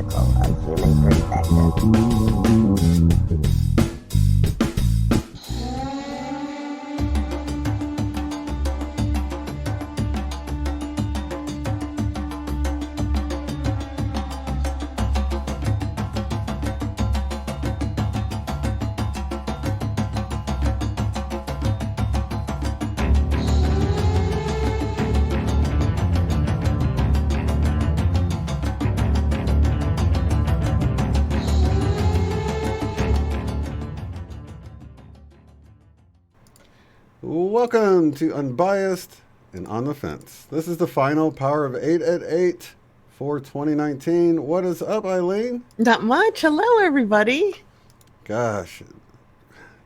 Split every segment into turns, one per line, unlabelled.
cycle of human perspective.
Welcome to Unbiased and On the Fence. This is the final Power of 8 at 8 for 2019. What is up, Eileen?
Not much. Hello, everybody.
Gosh,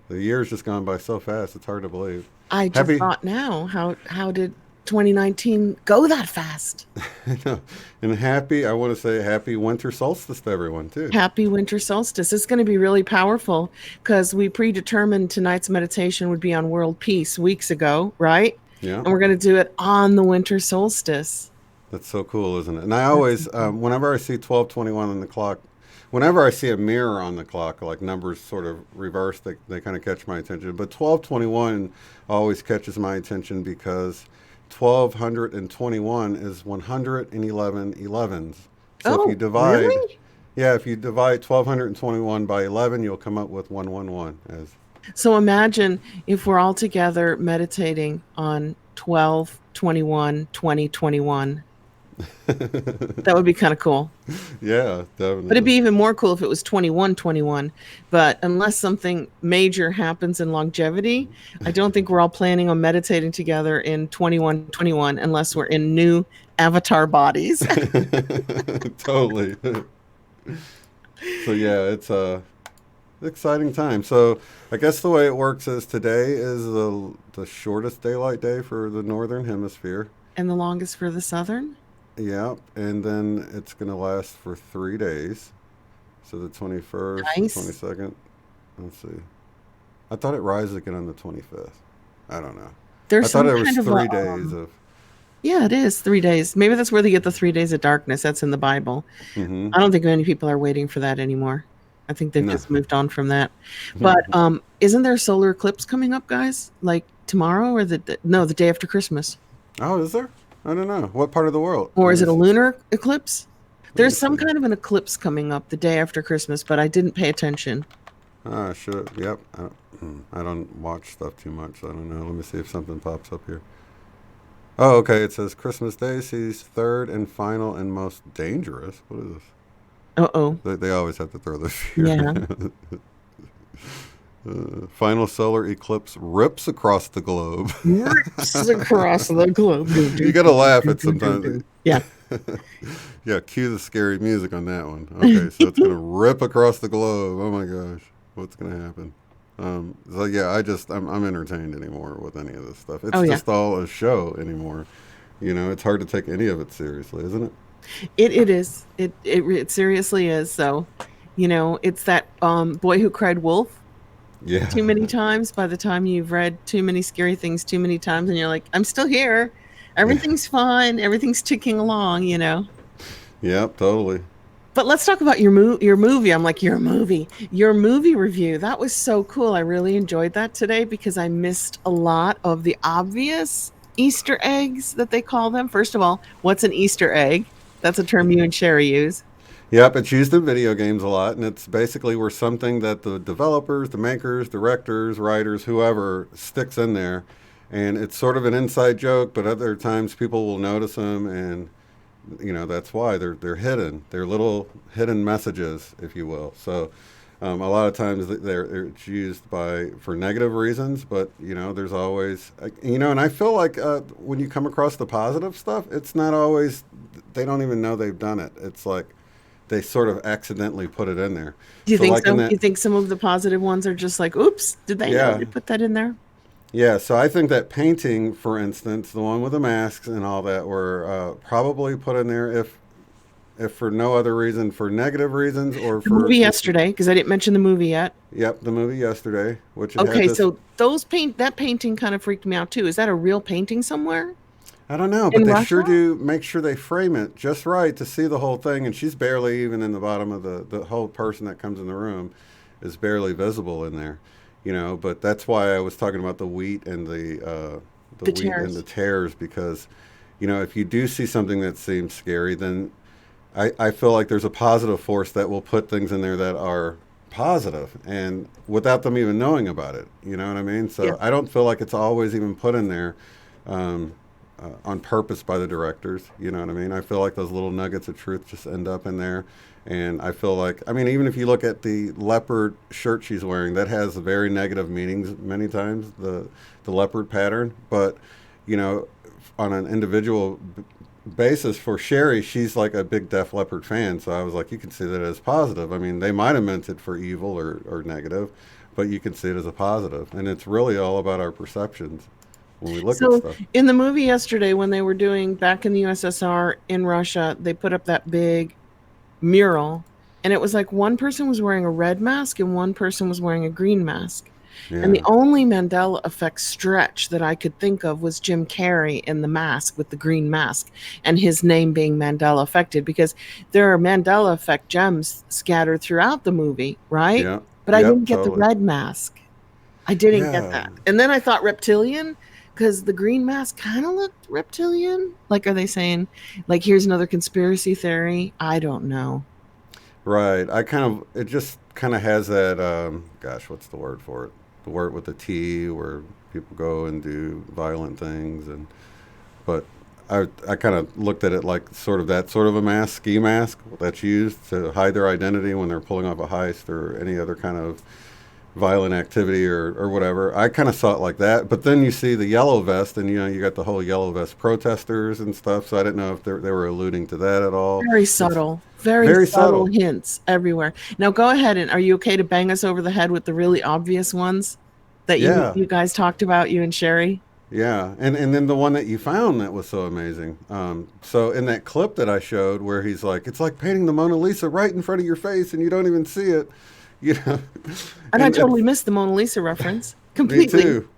the year's just gone by so fast, it's hard to believe.
I just thought now, how did 2019 go that fast?
And I want to say happy winter solstice to everyone, too.
Happy winter solstice. It's going to be really powerful because we predetermined tonight's meditation would be on world peace weeks ago, right?
Yeah.
And we're going to do it on the winter solstice.
That's so cool, isn't it? And I always, whenever I see 12:21 on the clock, whenever I see a mirror on the clock, like numbers sort of reversed, they kind of catch my attention. But 12:21 always catches my attention because 1221 is 111 11s. So if you divide,
really?
Yeah, if you divide 1221 by 11, you'll come up with 111.
So imagine if we're all together meditating on 12/21/2021. That would be kind of cool.
Yeah, definitely.
But it'd be even more cool if it was 21/21. But unless something major happens in longevity, I don't think we're all planning on meditating together in 21/21 unless we're in new avatar bodies.
Totally. So yeah, it's a exciting time. So I guess the way it works is today is the shortest daylight day for the northern hemisphere.
And the longest for the southern?
Yeah, and then it's going to last for 3 days. So the 21st,
Nice.
The 22nd. Let's see. I thought it rises again on the 25th. I don't know.
There's
I thought it
some
was
kind of
3 days of...
Yeah, it is 3 days. Maybe that's where they get the 3 days of darkness. That's in the Bible.
Mhm.
I don't think many people are waiting for that anymore. I think they've
No.
just moved on from that. But isn't there a solar eclipse coming up, guys? Like tomorrow or the day after Christmas?
Oh, is there? I don't know. What part of the world?
Or is it a lunar eclipse? There's some
see.
kind of an eclipse coming up the day after Christmas, but I didn't pay attention.
Ah, should. Yep. I don't watch stuff too much, so I don't know. Let me see if something pops up here. Oh, okay. It says Christmas Day sees third and final and most dangerous. What is this?
Uh-oh.
They always have to throw this here.
Yeah.
Final solar eclipse rips across the globe.
Rips across the globe.
You gotta laugh at sometimes.
Yeah.
Yeah, cue the scary music on that one. Okay, so it's gonna rip across the globe. Oh my gosh, what's gonna happen? So yeah, I'm entertained anymore with any of this stuff. It's just all a show anymore. You know, it's hard to take any of it seriously, isn't it?
It is. It seriously is. So, it's that boy who cried wolf.
Yeah.
Too many times. By the time you've read too many scary things too many times, and you're like, I'm still here. Everything's fine. Everything's ticking along.
Yep, totally.
But let's talk about your movie. I'm like, your movie review. That was so cool. I really enjoyed that today because I missed a lot of the obvious Easter eggs that they call them. First of all, what's an Easter egg? That's a term you and Sherry use.
Yep, it's used in video games a lot, and it's basically where something that the developers, the makers, directors, writers, whoever sticks in there, and it's sort of an inside joke, but other times people will notice them, and that's why they're hidden. They're little hidden messages, if you will. So a lot of times it's used for negative reasons, but there's always and I feel like when you come across the positive stuff, it's not always they don't even know they've done it. It's like they sort of accidentally put it in there.
Do you think so? You think some of the positive ones are just like, oops, did they know to put that in there?
Yeah, so I think that painting, for instance, the one with the masks and all that, were probably put in there if for no other reason, for negative reasons, or for
the movie yesterday, because I didn't mention the movie yet.
Yep, the movie yesterday, which
so that painting kind of freaked me out too. Is that a real painting somewhere?
I don't know, but
In
they
Russia?
sure do make sure they frame it just right to see the whole thing. And she's barely even in the bottom of the whole person that comes in the room is barely visible in there, you know. But that's why I was talking about the
The
wheat and the
tears.
tears because, you know, if you do see something that seems scary, then I feel like there's a positive force that will put things in there that are positive and without them even knowing about it. You know what I mean?
Yeah.
So I don't feel like it's always even put in there on purpose by the directors. You know what I mean? I feel like those little nuggets of truth just end up in there. And I feel like, I mean, even if you look at the leopard shirt she's wearing, that has very negative meanings many times, the leopard pattern. But, you know, on an individual basis for Sherry, she's like a big Def Leppard fan. So I was like, you can see that as positive. I mean, they might have meant it for evil or negative, but you can see it as a positive. And it's really all about our perceptions when we look at
So
stuff.
in the movie yesterday, when they were doing back in the USSR in Russia, they put up that big mural, and it was like one person was wearing a red mask and one person was wearing a green mask. And the
Yeah.
only Mandela Effect stretch that I could think of was Jim Carrey in the mask with the green mask and his name being Mandela Affected, because there are Mandela Effect gems scattered throughout the movie, right?
Yeah.
But I
Yep.
didn't get the
Totally.
red mask. I didn't get
Yeah.
that. And then I thought reptilian because the green mask kind of looked reptilian. Like, are they saying, like, here's another conspiracy theory? I don't know.
Right. I kind of, it just kind of has that, gosh, what's the word for it? The word with the T where people go and do violent things. But I kind of looked at it like sort of a mask, ski mask that's used to hide their identity when they're pulling off a heist or any other kind of violent activity or whatever. I kind of saw it like that. But then you see the yellow vest, and you know you got the whole yellow vest protesters and stuff. So I didn't know if they were alluding to that at all. It's
Very
very
subtle
subtle.
hints everywhere. Now go ahead, and are you okay to bang us over the head with the really obvious ones that
Yeah,
you guys talked about, you and Sherry?
yeah, and then the one that you found that was so amazing. So in that clip that I showed, where he's like, "It's like painting the Mona Lisa right in front of your face, and you don't even see it," you know,
And I
and
totally missed the Mona Lisa reference
me
completely.
too.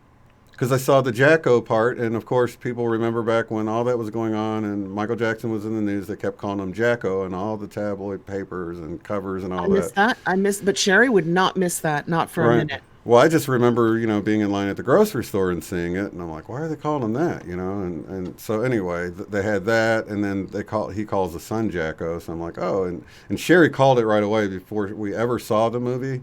Because I saw the Jacko part, and of course, people remember back when all that was going on, and Michael Jackson was in the news. They kept calling him Jacko, and all the tabloid papers and covers and
I
all that.
missed that. I missed, but Sherry would not miss that, not for a
Right.
minute.
Well, I just remember, you know, being in line at the grocery store and seeing it, and I'm like, why are they calling him that? You know, and so anyway, they had that, and then he calls the son Jacko, so I'm like, oh, and Sherry called it right away before we ever saw the movie.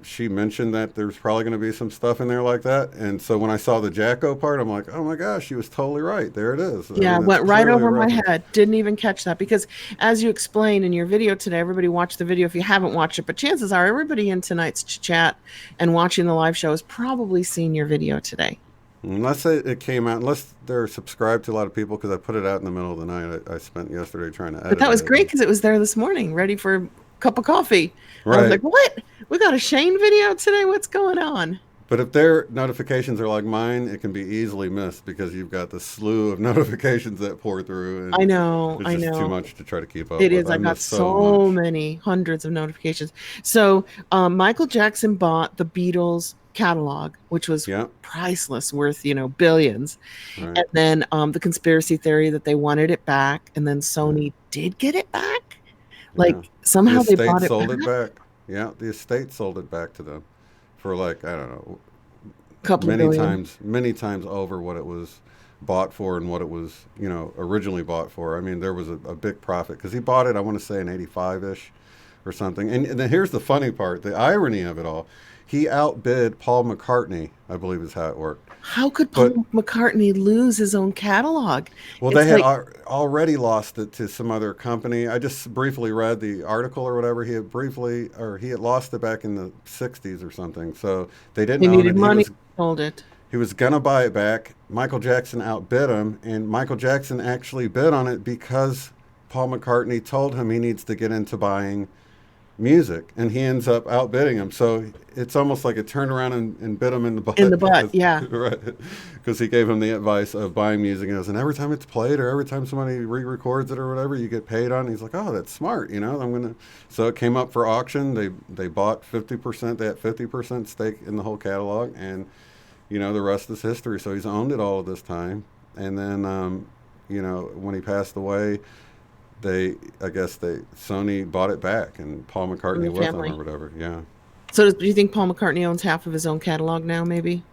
She mentioned that there's probably going to be some stuff in there like that, and so when I saw the Jacko part, I'm like, oh my gosh, she was totally right. There it is. I
Yeah,
mean, it's
went right
clearly a
over my
reference.
head. Didn't even catch that because, as you explained in your video today, everybody watched the video if you haven't watched it. But chances are, everybody in tonight's chat and watching the live show has probably seen your video today.
Unless it came out, unless they're subscribed to a lot of people, because I put it out in the middle of the night. I spent yesterday trying to
But
edit
that was
it.
great because it was there this morning, ready for a cup of coffee. I was like,
Right.
"What? We got a Shane video today? What's going on?"
But if their notifications are like mine, it can be easily missed because you've got the slew of notifications that pour through, and it's
I
just too
know.
much to try to keep up
It
with.
is.
I
I got
miss so
so
much.
many hundreds of notifications. So, Michael Jackson bought the Beatles catalog, which was
Yeah,
priceless, worth, billions.
right.
And then the conspiracy theory that they wanted it back, and then
Right.
Sony did get it back.
Yeah.
Like
The
somehow they
estate
bought it
sold it
back
back. Yeah, the estate sold it back to them for like, I don't know,
a couple of billion.
many times over what it was bought for and what it was, you know, originally bought for. I mean, there was a big profit because he bought it, I want to say in 85 ish or something. And then here's the funny part, the irony of it all. He outbid Paul McCartney, I believe is how it worked.
How could
But
Paul McCartney lose his own catalog?
well, they
It's
had
like
already lost it to some other company. I just briefly read the article or whatever. He had lost it back in the '60s or something. So they didn't
they
own
needed
it.
money, sold it.
He was gonna buy it back. Michael Jackson outbid him, and Michael Jackson actually bid on it because Paul McCartney told him he needs to get into buying music, and he ends up outbidding him. So it's almost like it turned around and bit him in the
In the
butt
butt,
because
yeah.
right, because he gave him the advice of buying music. And, and every time it's played or every time somebody re-records it or whatever, you get paid on it. He's like, oh, that's smart, you know. I'm gonna. So it came up for auction. They bought 50%. They had 50% stake in the whole catalog, and you know the rest is history. So he's owned it all of this time. and then when he passed away, I guess Sony bought it back, and Paul
from the
McCartney with them or
family.
whatever. Yeah,
So do you think Paul McCartney owns half of his own catalog now? Maybe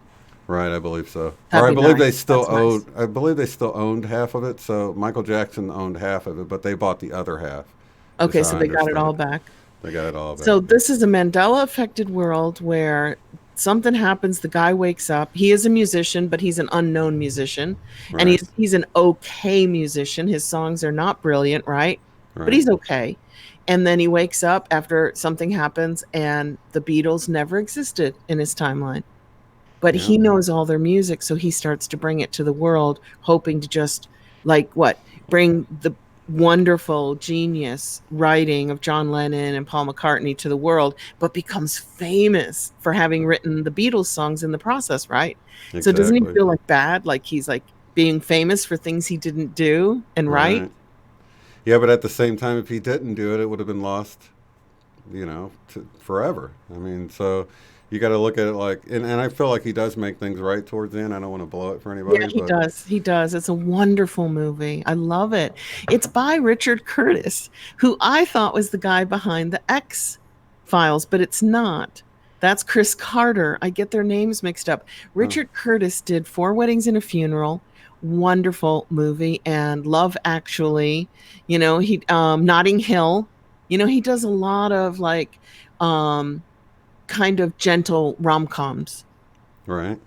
right. I believe so. Or
that'd
I
be
believe they
nice.
still
That's
owned.
nice.
I believe they still owned half of it. So Michael Jackson owned half of it, but they bought the other half. Is
Okay,
how
so
I
they got it
understood
all
it.
back.
They got it all
So
back. Yeah.
this is a Mandela affected world where something happens, the guy wakes up. He is a musician, but he's an unknown musician. And
Right.
he's an okay musician. His songs are not brilliant, right? But
Right.
he's okay. And then he wakes up after something happens and the Beatles never existed in his timeline. But
Yeah.
he knows all their music, so he starts to bring it to the world, hoping to just like what bring the wonderful genius writing of John Lennon and Paul McCartney to the world, but becomes famous for having written the Beatles songs in the process, right? So doesn't he
Exactly.
feel like bad, like he's like being famous for things he didn't do and write?
Right. Yeah, but at the same time, if he didn't do it, it would have been lost, forever. I mean, so you got to look at it like, and I feel like he does make things right towards the end. I don't want to blow it for
Yeah,
anybody,
he
but
does. He does. It's a wonderful movie. I love it. It's by Richard Curtis, who I thought was the guy behind the X Files, but it's not. That's Chris Carter. I get their names mixed up.
huh,
Richard Curtis did Four Weddings and a Funeral, wonderful movie, and Love Actually. He Notting Hill. He does a lot of like um kind of gentle rom-coms,
right.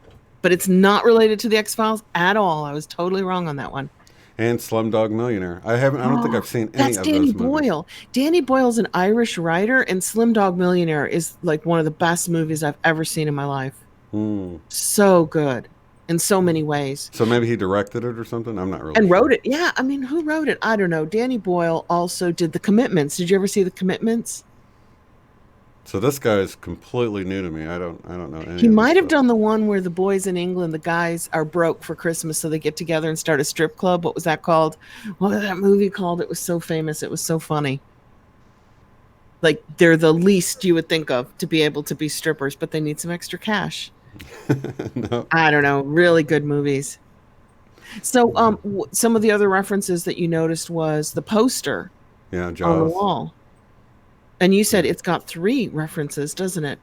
but it's not related to the X Files at all. I was totally wrong on that one.
And Slumdog Millionaire. I don't think
Oh,
I've seen any
that's
of
Danny
those movies.
Boyle. Danny Boyle's an Irish writer, and Slim Dog Millionaire is like one of the best movies I've ever seen in my life.
Hmm.
So good in so many ways.
So maybe he directed it or something. I'm not really
And wrote
sure.
it. Yeah, I mean, who wrote it? I don't know. Danny Boyle also did The Commitments. Did you ever see The Commitments?
So this guy is completely new to me. I don't know any
He
of this
might have
stuff.
done the one where the boys in England, the guys are broke for Christmas, so they get together and start a strip club. What was that called? What was that movie called? It was so famous. It was so funny. Like they're the least you would think of to be able to be strippers, but they need some extra cash.
No.
I don't know. Really good movies. So, some of the other references that you noticed was the poster
Yeah,
on the
Jaws.
wall, and you said
Yeah.
it's got three references, doesn't it?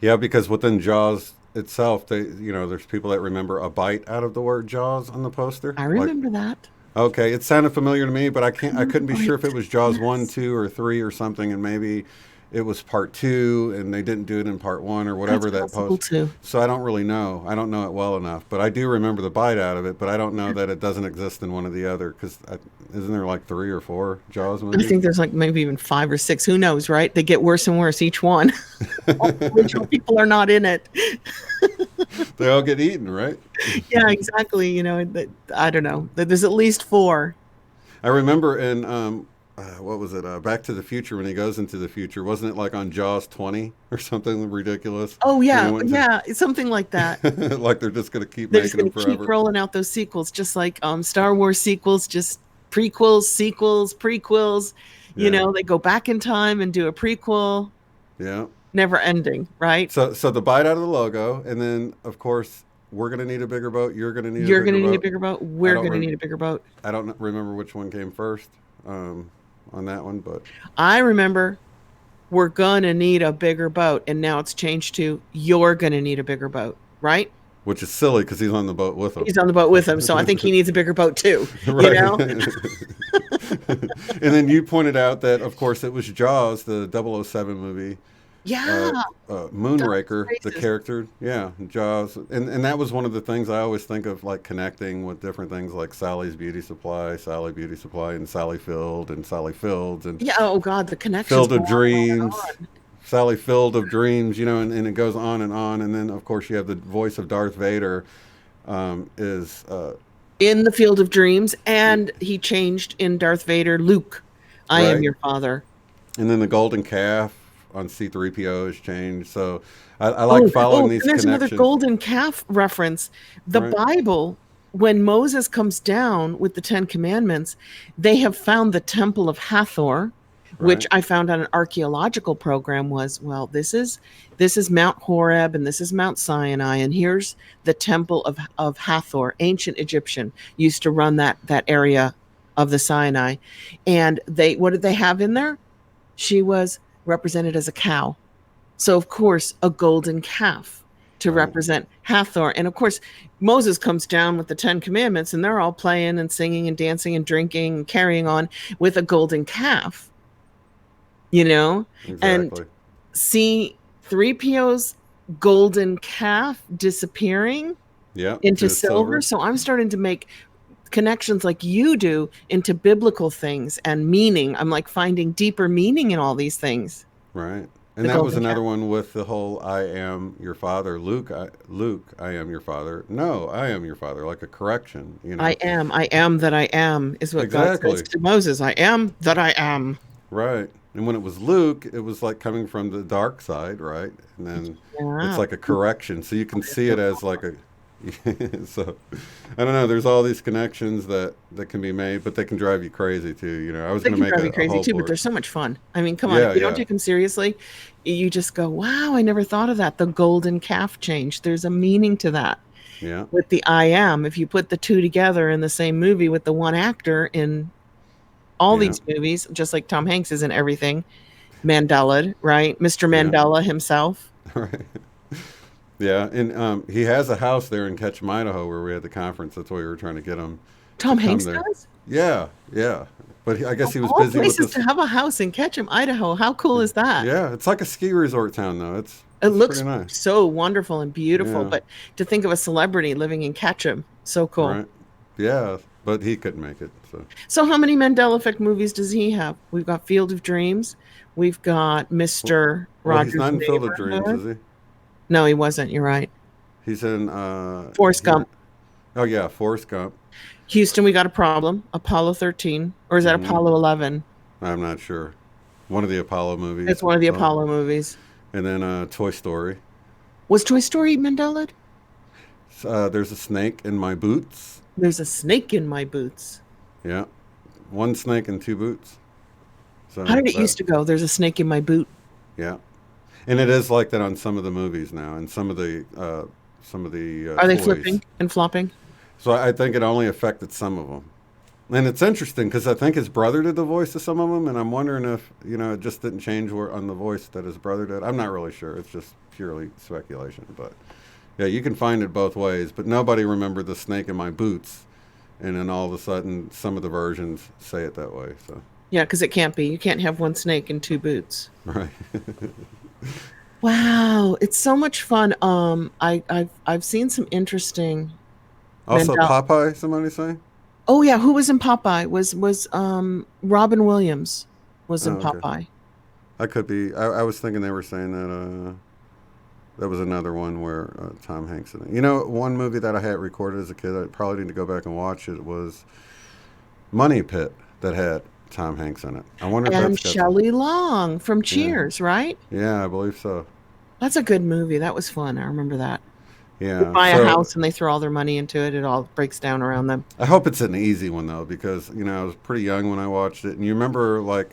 Yeah, because within Jaws itself, there's people that remember a bite out of the word Jaws on the poster.
I
Like,
remember that.
okay, it sounded familiar to me, but I couldn't be sure if it
Right.
was Jaws one,
Yes,
2, or 3 or something, and maybe it was part two, and they didn't do it in part one or
that's
whatever that
possible
post.
too.
So I don't really know. I don't know it well enough, but I do remember the bite out of it. But I don't know that it doesn't exist in one of the other because isn't there like 3 or 4 Jaws
I
movies?
think there's like maybe even five or six. Who knows, right? They get worse and worse each one. All the original people are not in it.
They all get eaten, right?
Yeah, exactly. I don't know. There's at least four.
I remember in what was it? Back to the Future when he goes into the future, wasn't it like on Jaws 20 or something ridiculous
Oh
when he
yeah,
went
yeah, it's something like that.
to like they're just gonna keep
They're just
making them
going to keep
forever.
rolling out those sequels, just like Star Wars sequels, just prequels, sequels, prequels.
Yeah,
They go back in time and do a prequel,
yeah.
never ending, right?
So the bite out of the logo, and then of course we're gonna need a bigger boat. You're gonna need a
You're going
bigger
to need a
boat.
bigger boat.
I
We're
don't
going to
rem-
need a bigger boat.
I don't remember which one came first um, on that one, but
I remember we're going to need a bigger boat, and now it's changed to you're going to need a bigger boat, right?
which is silly because he's on the boat with them.
He's on the boat with him, so I think he needs a bigger boat too, you
Right.
know?
And then you pointed out that, of course, it was Jaws, the 007 movie,
Yeah, Don's
Moonraker, the
racist.
character. Yeah, Jaws. And that was one of the things I always think of, like connecting with different things like Sally's Beauty Supply, Sally Beauty Supply, and Sally Field, and Sally Fields, and
Yeah, oh God, the connections
Field
go
of
on and on and
Dreams.
on.
Sally Field of Dreams, and it goes on and on. And then, of course, you have the voice of Darth Vader is
In the Field of Dreams, and he changed in Darth Vader, Luke, I am
right.
your father.
And then the golden calf on C3PO has changed. So I like
Oh,
following
oh, and
these
there's another
connections.
golden calf reference. The
Right.
Bible, when Moses comes down with the Ten Commandments, they have found the temple of Hathor. which
Right.
I found on an archaeological program was, well, this is Mount Horeb and this is Mount Sinai, and here's the temple of Hathor, ancient Egyptian, used to run that area of the Sinai. And they what did they have in there? She was represented as a cow. So of course, a golden calf to
Right.
represent Hathor. And of course, Moses comes down with the 10 commandments and they're all playing and singing and dancing and drinking and carrying on with a golden calf, you know? And
Exactly.
see 3PO's golden calf disappearing
Yep.
into
To
silver.
silver.
So I'm starting to make connections like you do into biblical things and meaning. I'm like finding deeper meaning in all these things.
Right. And
The
that was
golden
another
calf.
one with the whole "I am your father." Luke, I am your father. No, I am your father. Like a correction.
I am that I am, is what God says
Exactly.
to Moses. I am that I am.
Right. And when it was Luke, it was like coming from the dark side, right? And then it's
Yeah.
like a correction. So you can see it as like a. So I don't know. There's all these connections that can be made, but they can drive you crazy too. I was
They
going to
can
make
drive you
a
crazy
whole
too, but
board.
they're so much fun. I mean, come on, if
Yeah,
you don't
yeah,
take them seriously, you just go, wow, I never thought of that. The golden calf change. There's a meaning to that.
yeah,
With the I am, if you put the two together in the same movie with the one actor in all
yeah,
these movies, just like Tom Hanks is in everything, Mandela, right? Mr.
yeah.
Mandela himself.
Right. Yeah, and he has a house there in Ketchum, Idaho, where we had the conference. That's why we were trying to get him to
Tom
come
Hanks
there.
does?
Yeah, yeah. But I guess
Of
he was
all
busy with
places
this.
to have a house in Ketchum, Idaho. How cool is that?
Yeah, it's like a ski resort town, though.
It
It's pretty
looks
nice.
so wonderful and beautiful,
Yeah,
but to think of a celebrity living in Ketchum, so cool.
right. Yeah, but he couldn't make it. So,
So how many Mandela Effect movies does he have? We've got Field of Dreams. We've got
well,
Mr.
well, he's
Rogers'
not in Field of Dreams,
Neighborhood.
is he?
No, he wasn't. You're right.
He's in.
Forrest
He.
Gump.
Oh yeah, Forrest Gump.
Houston, we got a problem. Apollo 13. Or is that
Hmm.
Apollo 11?
I'm not sure. One of the Apollo
It's
movies.
one of the
So,
Apollo movies.
and then Toy Story.
Was Toy Story Mandela?
There's a snake in my boots.
There's a snake in my boots.
Yeah, one snake and two boots.
How
So
did it
that.
used to go? There's a snake in my boot.
Yeah, and it is like that on some of the movies now, and some of the
Are they
toys.
flipping and flopping?
So I think it only affected some of them. And it's interesting because I think his brother did the voice of some of them, and I'm wondering if it just didn't change on the voice that his brother did. I'm not really sure. It's just purely speculation, but yeah, you can find it both ways. But nobody remembered the snake in my boots, and then all of a sudden, some of the versions say it that way. So
Yeah, because it can't be. You can't have one snake and two boots.
right.
Wow, it's so much fun. I've seen some interesting
Also,
Mandela.
Popeye. Somebody say?
Oh yeah, who was in Popeye? Was Robin Williams was
Oh,
in
okay.
Popeye.
I could be. I was thinking they were saying that. That was another one where Tom Hanks in it. One movie that I had recorded as a kid, I probably need to go back and watch it, was Money Pit that had Tom Hanks in it. I wonder if
And
that's got some.
Shelley Long from
Yeah.
Cheers, right?
Yeah, I believe so.
That's a good movie. That was fun. I remember that. They
Yeah.
buy a
So
house and they throw all their money into it. It all breaks down around them.
I hope it's an easy one, though, because, I was pretty young when I watched it. And you remember, like,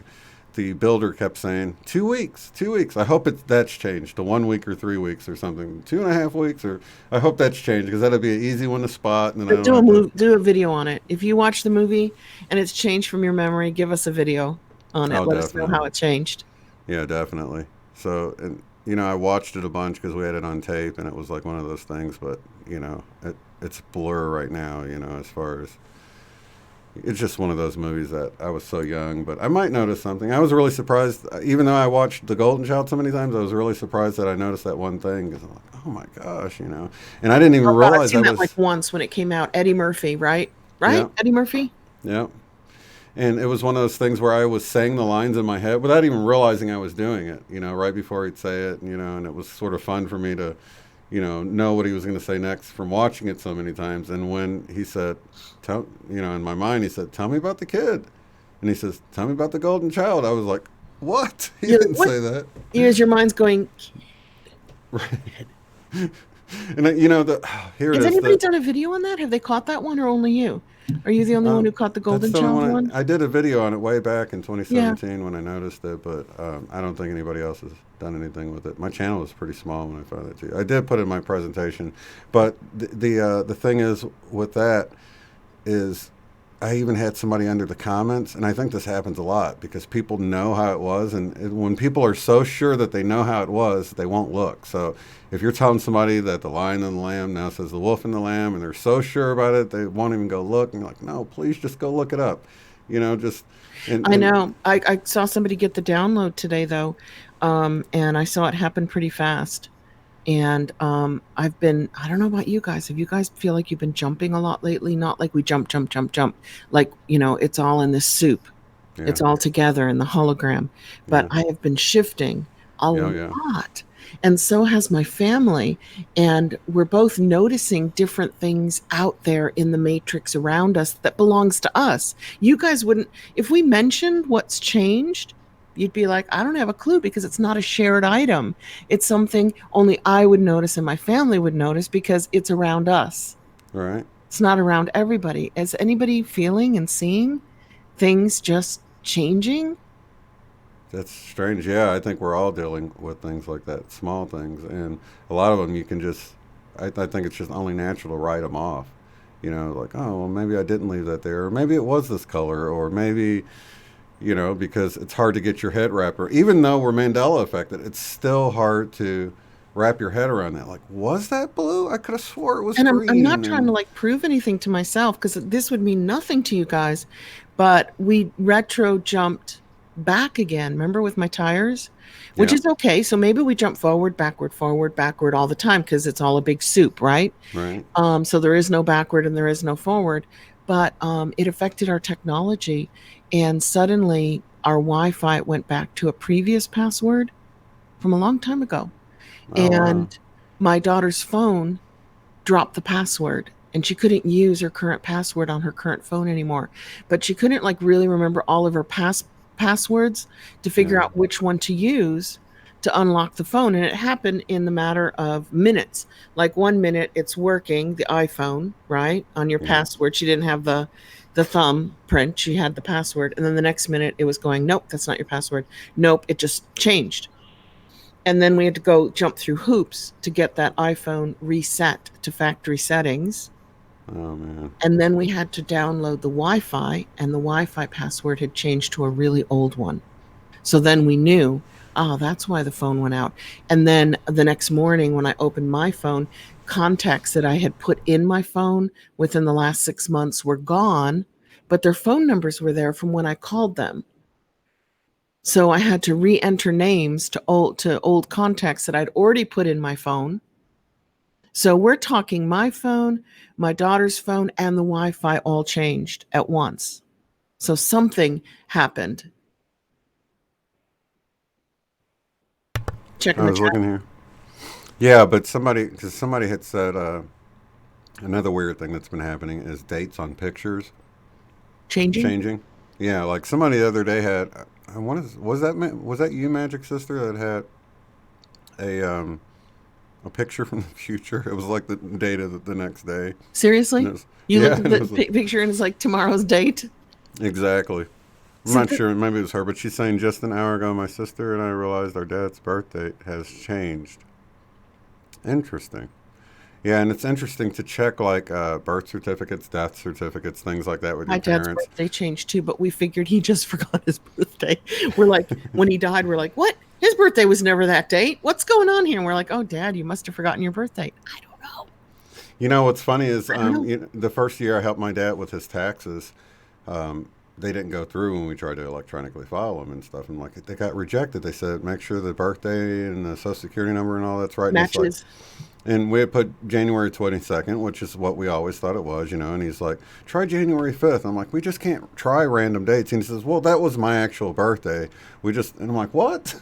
the builder kept saying, 2 weeks, 2 weeks. I hope that's changed to 1 week or 3 weeks or something. 2.5 weeks, or I hope that's changed because that'd be an easy one to spot. And then I
But
don't have to.
do a video on it. If you watch the movie and it's changed from your memory, give us a video on it.
Oh,
Let us know how
definitely.
it changed.
Yeah, definitely. So, and I watched it a bunch because we had it on tape, and it was like one of those things. But it's a blur right now. As far as it's just one of those movies that I was so young. But I might notice something. I was really surprised, even though I watched The Golden Child so many times. I was really surprised that I noticed that one thing because I'm like, oh my gosh. And I didn't even
Oh God, I've
realize I
seen that like
was.
once when it came out. Eddie Murphy, right? Right?
Yeah,
Eddie Murphy?
yeah. And it was one of those things where I was saying the lines in my head without even realizing I was doing it, right before he'd say it, and it was sort of fun for me to, know what he was going to say next from watching it so many times. And when he said, in my mind, he said, "Tell me about the kid," and he says, "Tell me about the golden child." I was like, "What?" He
You're
didn't
like, what?
say that.
Your mind's going,
Right. And you know, here it
Has
is.
anybody done a video on that? Have they caught that one or only you? Are you the only one who caught the
That's
golden
the only
child
one
one?
I did a video on it way back in
Yeah.
2017 when I noticed it, but I don't think anybody else has done anything with it. My channel was pretty small when I found it too. I did put it in my presentation, but the thing is with that is I even had somebody under the comments, and I think this happens a lot because people know how it was, and when people are so sure that they know how it was, they won't look. So if you're telling somebody that the lion and the lamb now says the wolf and the lamb, and they're so sure about it, they won't even go look, and you're like, no, please just go look it up. You know, just
I
and
know. I saw somebody get the download today though, and I saw it happen pretty fast. And I've been, I don't know about you guys. Have you guys feel like you've been jumping a lot lately? Not like we jump, jump, jump, jump. Like, it's all in this soup.
yeah,
It's all together in the hologram. But
yeah,
I have been shifting a
yeah, yeah,
lot. And so has my family. And we're both noticing different things out there in the matrix around us that belongs to us. You guys wouldn't, if we mentioned what's changed, you'd be like, I don't have a clue because it's not a shared item. It's something only I would notice and my family would notice because it's around us.
right.
It's not around everybody. Is anybody feeling and seeing things just changing?
That's strange. Yeah, I think we're all dealing with things like that, small things, and a lot of them you can just. I think it's just only natural to write them off. You know, like, oh, well, maybe I didn't leave that there, or maybe it was this color, or maybe, because it's hard to get your head wrapped. Or even though we're Mandela affected, it's still hard to wrap your head around that. Like, was that blue? I could have swore it was
And I'm not
green.
trying to
And
like prove anything to myself because this would mean nothing to you guys, but we retro jumped back again. Remember with my tires, which
yeah,
is okay. So maybe we jump forward, backward all the time because it's all a big soup, right?
right.
So there is no backward and there is no forward, but it affected our technology, and suddenly our Wi-Fi went back to a previous password from a long time ago,
Oh wow.
and my daughter's phone dropped the password and she couldn't use her current password on her current phone anymore, but she couldn't like really remember all of her passwords to figure
Yeah,
out which one to use to unlock the phone. And it happened in the matter of minutes. Like 1 minute it's working, the iPhone, right, on your
yeah.
password. She didn't have the thumb print, she had the password, and then the next minute it was going, nope, that's not your password. Nope, it just changed. And then we had to go jump through hoops to get that iPhone reset to factory settings.
Oh man.
And then we had to download the Wi-Fi, and the Wi-Fi password had changed to a really old one. So then we knew, oh, that's why the phone went out. And then the next morning when I opened my phone, contacts that I had put in my phone within the last 6 months were gone, but their phone numbers were there from when I called them. So I had to re-enter names to old contacts that I'd already put in my phone. So we're talking my phone, my daughter's phone, and the Wi-Fi all changed at once. So something happened. Checking
I
the
was
chat.
looking here. Yeah, but because somebody had said another weird thing that's been happening is dates on pictures
Changing?
changing. Yeah, like somebody the other day had. I want to. Was that you, Magic Sister, that had a picture from the future? It was like the date of the next day, and it
Seriously?
was
You
yeah,
looked at
and it
the
was
picture and it's like tomorrow's date?
exactly. I'm
See,
not sure. Maybe it was her, but she's saying just an hour ago, my sister and I realized our dad's birth date has changed. Interesting. Yeah, and it's interesting to check like birth certificates, death certificates, things like that with
my
your
dad's
parents.
birthday changed too, but we figured he just forgot his birthday. We're like, when he died, we're like, what? His birthday was never that date. What's going on here? And we're like, oh, Dad, you must have forgotten your birthday. I don't know.
You know what's funny is
I don't know.
the first year I helped my dad with his taxes, they didn't go through when we tried to electronically file them and stuff. And like they got rejected. They said make sure the birthday and the social security number and all that's right. And it's like,
Matches.
and we had put January 22nd, which is what we always thought it was, And he's like, try January 5th. I'm like, we just can't try random dates. And he says, well, that was my actual birthday. And I'm like, what?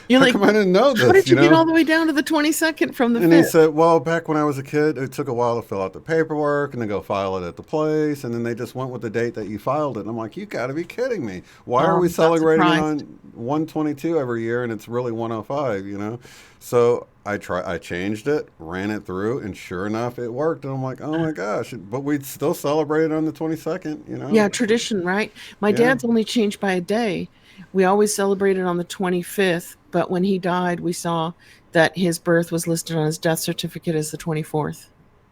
You're
How
like,
come I didn't know
how
this?
did you get all the way down to the 22nd from the
And he
5th?
said, well, back when I was a kid, it took a while to fill out the paperwork and then go file it at the place. And then they just went with the date that you filed it. And I'm like, you got to be kidding me. Why are
Oh,
we
he's not
celebrating it
surprised.
on 122 every year and it's really 105, So I changed it, ran it through, and sure enough, it worked. And I'm like, oh my gosh! But we'd still celebrate it on the 22nd, you know?
Yeah, tradition, right? My
Yeah.
dad's only changed by a day. We always celebrated on the 25th, but when he died, we saw that his birth was listed on his death certificate as the 24th.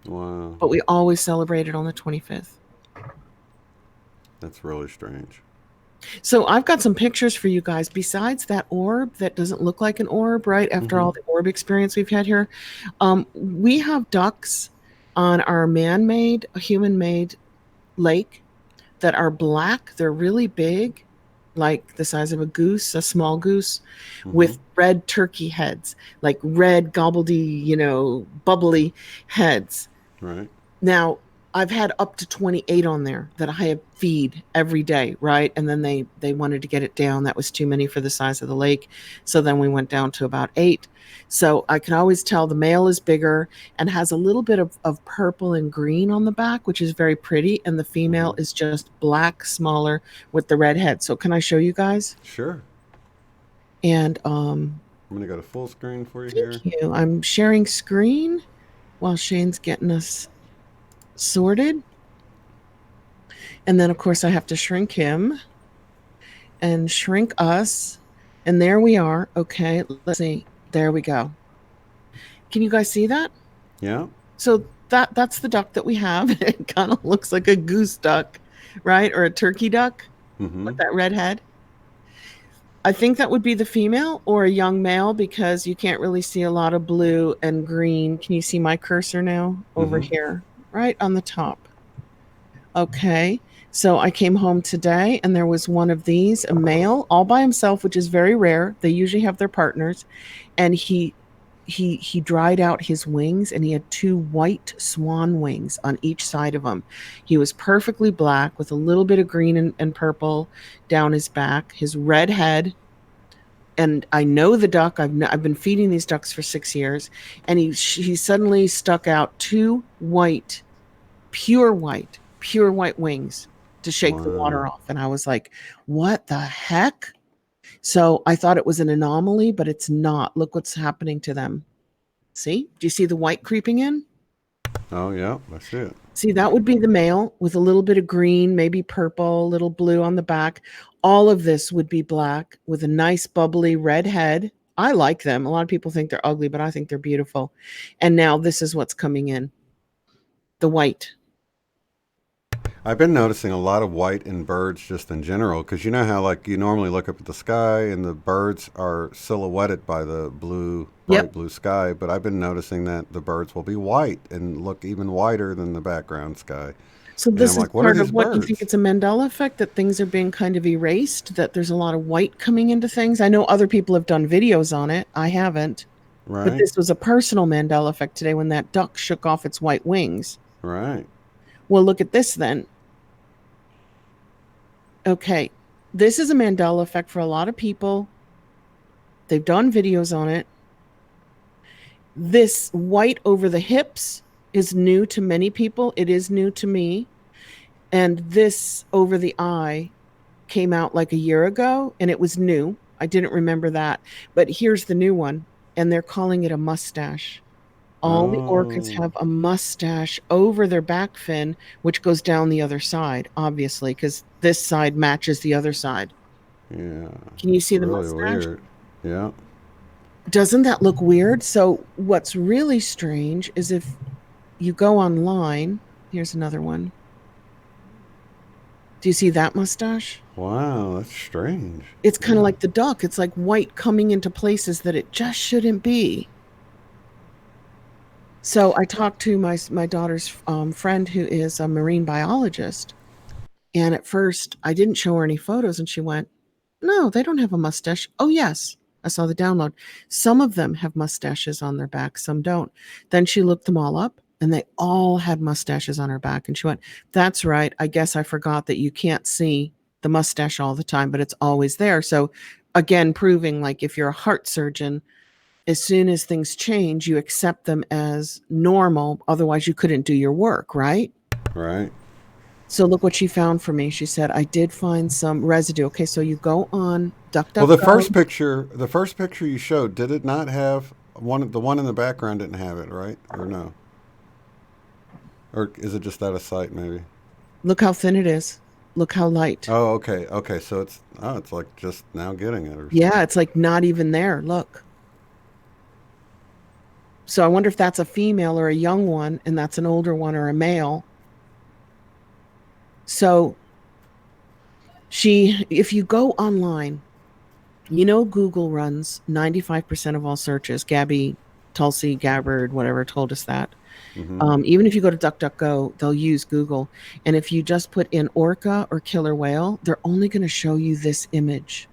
Wow,
But we always celebrated on the 25th.
that's really strange.
So I've got some pictures for you guys. Besides that orb that doesn't look like an orb, right? After
Mm-hmm.
all the orb experience we've had here, we have ducks on our man-made, human-made lake that are black. They're really big, like the size of a goose, a small goose,
Mm-hmm.
with red turkey heads, like red gobbledy, bubbly heads.
Right.
Now, I've had up to 28 on there that I feed every day, right? And then they wanted to get it down. That was too many for the size of the lake. So then we went down to about 8. So I can always tell the male is bigger and has a little bit of purple and green on the back, which is very pretty. And the female
Mm-hmm.
is just black, smaller with the red head. So can I show you guys?
Sure.
And
I'm gonna go to full screen for you
thank
here.
you. I'm sharing screen while Shane's getting us sorted. And then, of course, I have to shrink him and shrink us. And there we are. Okay, let's see. There we go. Can you guys see that?
Yeah.
So that's the duck that we have. It kind of looks like a goose duck, right? Or a turkey duck
Mm-hmm.
with that red head. I think that would be the female or a young male because you can't really see a lot of blue and green. Can you see my cursor now over
Mm-hmm.
here, right on the top? Okay. So I came home today and there was one of these, a male, all by himself, which is very rare. They usually have their partners. And he dried out his wings and he had 2 white swan wings on each side of him. He was perfectly black with a little bit of green and purple down his back, his red head. And I know the duck. I've been feeding these ducks for 6 years, and he suddenly stuck out 2 white, pure white wings to shake the
Wow.
water off. And I was like, what the heck? So I thought it was an anomaly, but it's not. Look what's happening to them. See? Do you see the white creeping in?
Oh yeah, I see it.
See, that would be the male with a little bit of green, maybe purple, a little blue on the back. All of this would be black with a nice bubbly red head. I like them. A lot of people think they're ugly, but I think they're beautiful. And now this is what's coming in, the white.
I've been noticing a lot of white in birds just in general because you know how like you normally look up at the sky and the birds are silhouetted by the blue, bright
Yep.
blue sky, but I've been noticing that the birds will be white and look even whiter than the background sky.
So
And I'm
this is
like, what are
part of
these
what you think
birds?
it's a Mandela effect, that things are being kind of erased, that there's a lot of white coming into things. I know other people have done videos on it. I haven't. But
Right?
this was a personal Mandela effect today when that duck shook off its white wings.
Right.
Well, look at this then. Okay. This is a Mandela effect for a lot of people. They've done videos on it. This white over the hips is new to many people. It is new to me. And this over the eye came out like a year ago and it was new. I didn't remember that. But here's the new one, and they're calling it a mustache. All the orcas
Oh,
have a mustache over their back fin, which goes down the other side, obviously, because this side matches the other side.
yeah.
Can you
It's
see the
really
mustache?
weird. Yeah.
Doesn't that look weird? So, what's really strange is if you go online, here's another one. Do you see that mustache?
Wow, that's strange.
It's kind of
Yeah.
like the duck. It's like white coming into places that it just shouldn't be. So I talked to my daughter's friend who is a marine biologist, and at first I didn't show her any photos, and she went, "No, they don't have a mustache." Oh yes, I saw the download. Some of them have mustaches on their back, some don't. Then she looked them all up, and they all had mustaches on her back, and she went, "That's right. I guess I forgot that you can't see the mustache all the time, but it's always there." So again, proving like if you're a heart surgeon, as soon as things change, you accept them as normal. Otherwise, you couldn't do your work, right?
Right.
So look what she found for me. She said, I did find some residue. Okay, so you go on
Well,
DuckDuckGo.
the first picture you showed, did it not have? the one in the background didn't have it, right? Or no? Or is it just out of sight? Maybe.
Look how thin it is. Look how light.
Oh, okay, okay. So it's like just now getting it or
Yeah,
something.
it's like not even there. Look. So I wonder if that's a female or a young one, and that's an older one or a male. So if you go online, Google runs 95% of all searches. Gabby, Tulsi, Gabbard, whatever told us that.
Mm-hmm.
Even if you go to DuckDuckGo, they'll use Google. And if you just put in orca or killer whale, they're only going to show you this image.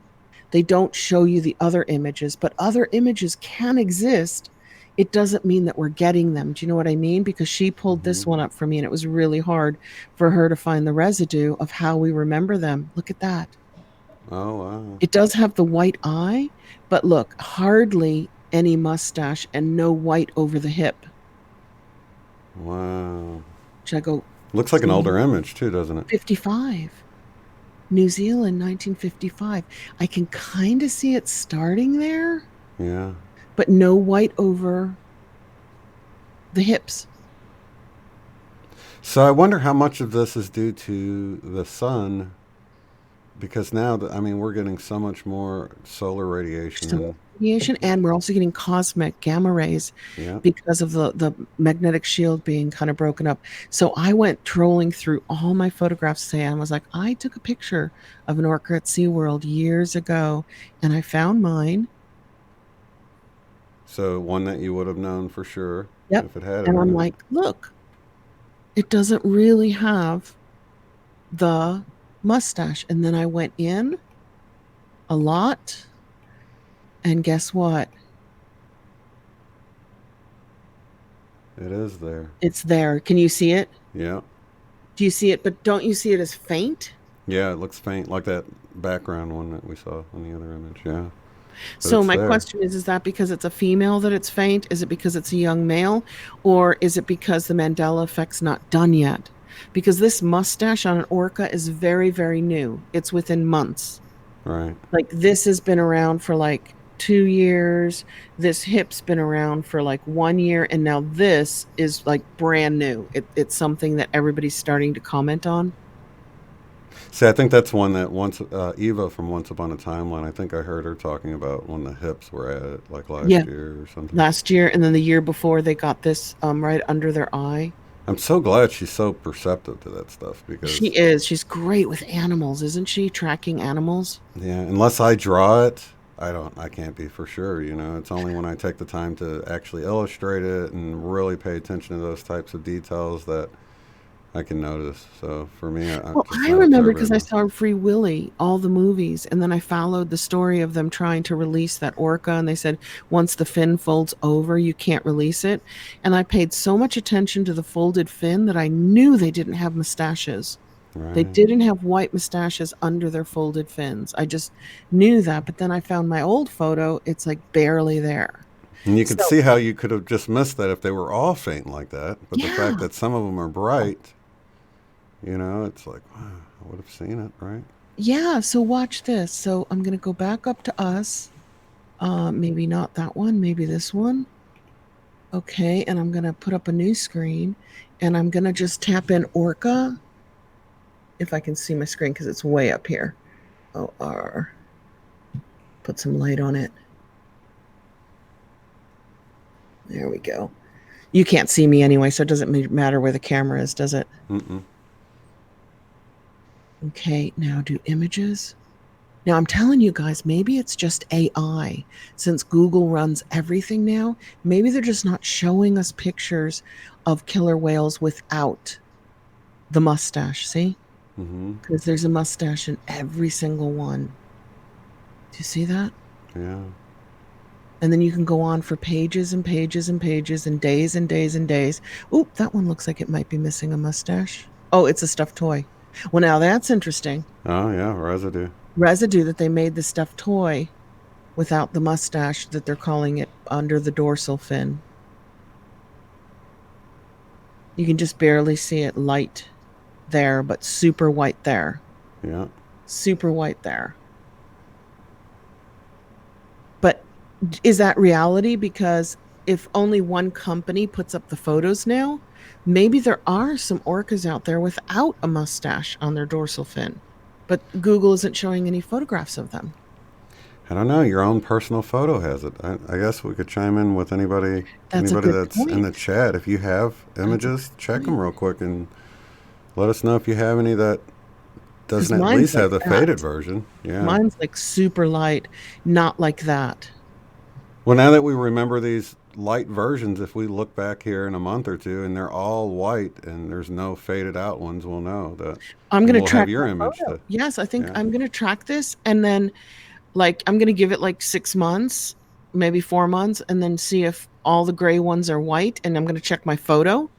They don't show you the other images, but other images can exist. It doesn't mean that we're getting them. Do you know what I mean? Because she pulled
Mm-hmm.
this one up for me, and it was really hard for her to find the residue of how we remember them. Look at that.
Oh wow.
It does have the white eye, but look, hardly any mustache and no white over the hip.
Wow.
Should I go
Looks like an
zoom
older
in?
image too, doesn't it?
55. New Zealand, 1955. I can kind of see it starting there,
Yeah.
but no white over the hips.
So I wonder how much of this is due to the sun, because now that I mean we're getting so much more solar radiation
So
and
radiation, and we're also getting cosmic gamma rays
yeah.
because of the magnetic shield being kind of broken up. So I went trolling through all my photographs today and was like, I took a picture of an orca at SeaWorld years ago, and I found mine.
So one that you would have known for sure
Yep.
if it had it
And I'm
in it.
like, look, it doesn't really have the mustache. And then I went in a lot, and guess what?
It is there.
It's there. Can you see it?
Yeah.
Do you see it? But don't you see it as faint?
Yeah, it looks faint like that background one that we saw on the other image. Yeah. But
So
it's
my
there.
question is that because it's a female that it's faint? Is it because it's a young male? Or is it because the Mandela effect's not done yet? Because this mustache on an orca is very, very new. It's within months.
Right.
Like this has been around for like 2 years. This hip's been around for like 1 year. And now this is like brand new. It's something that everybody's starting to comment on.
See, I think that's one that once Eva from Once Upon a Timeline. I think I heard her talking about when the hips were at it, like
Yeah,
last year or something.
last year. And then the year before, they got this right under their eye.
I'm so glad she's so perceptive to that stuff
She
because
is. She's great with animals, isn't she? Tracking animals.
yeah, unless I draw it, I can't be for sure. You know, it's only when I take the time to actually illustrate it and really pay attention to those types of details that I can notice. So for me, I'm
Well,
just
I
not
remember
observant
because I
enough.
saw Free Willy, all the movies, and then I followed the story of them trying to release that orca, and they said once the fin folds over, you can't release it. And I paid so much attention to the folded fin that I knew they didn't have mustaches. They
Right.
didn't have white mustaches under their folded fins. I just knew that. But then I found my old photo, it's like barely there.
And you could
So,
see how you could have just missed that if they were all faint like that. But the fact
yeah.
that some of them are bright, you know, it's like, wow, I would have seen it, right?
Yeah. So watch this. So I'm going to go back up to us. Maybe not that one, maybe this one. Okay. And I'm going to put up a new screen and I'm going to just tap in Orca if I can see my screen because it's way up here. OR. Put some light on it. There we go. You can't see me anyway, so it doesn't matter where the camera is, does it?
Mm-mm.
Okay, now do images. Now I'm telling you guys, maybe it's just AI. Since Google runs everything now, maybe they're just not showing us pictures of killer whales without the mustache. See?
Mm-hmm.
Because there's a mustache in every single one. Do you see that?
Yeah.
And then you can go on for pages and pages and pages and days and days and days. Oop, that one looks like it might be missing a mustache. Oh, it's a stuffed toy. Well, now that's interesting.
Oh yeah, residue.
Residue that they made the stuffed toy without the mustache that they're calling it under the dorsal fin. You can just barely see it light there, but super white there.
Yeah.
Super white there. But Is that reality? Because if only one company puts up the photos now, maybe there are some orcas out there without a mustache on their dorsal fin, but Google isn't showing any photographs of them.
I don't know. Your own personal photo has it. I guess we could chime in with
That's a
anybody
good
that's in
point.
the chat. If you have
That's a
images,
good
check them
point.
real quick and let us know if you have any that
Because
doesn't at
mine's
least
like
have the
that.
faded version. Yeah.
Mine's like super light, not like that.
Well, now that we remember these light versions, if we look back here in a month or two and they're all white and there's no faded out ones, we'll know that,
I'm
and
going to
we'll have
track
your
my
image
photo.
to,
Yes, I think
yeah,
I'm going to track this and then like I'm going to give it like 6 months, maybe 4 months, and then see if all the gray ones are white. And I'm going to check my photo.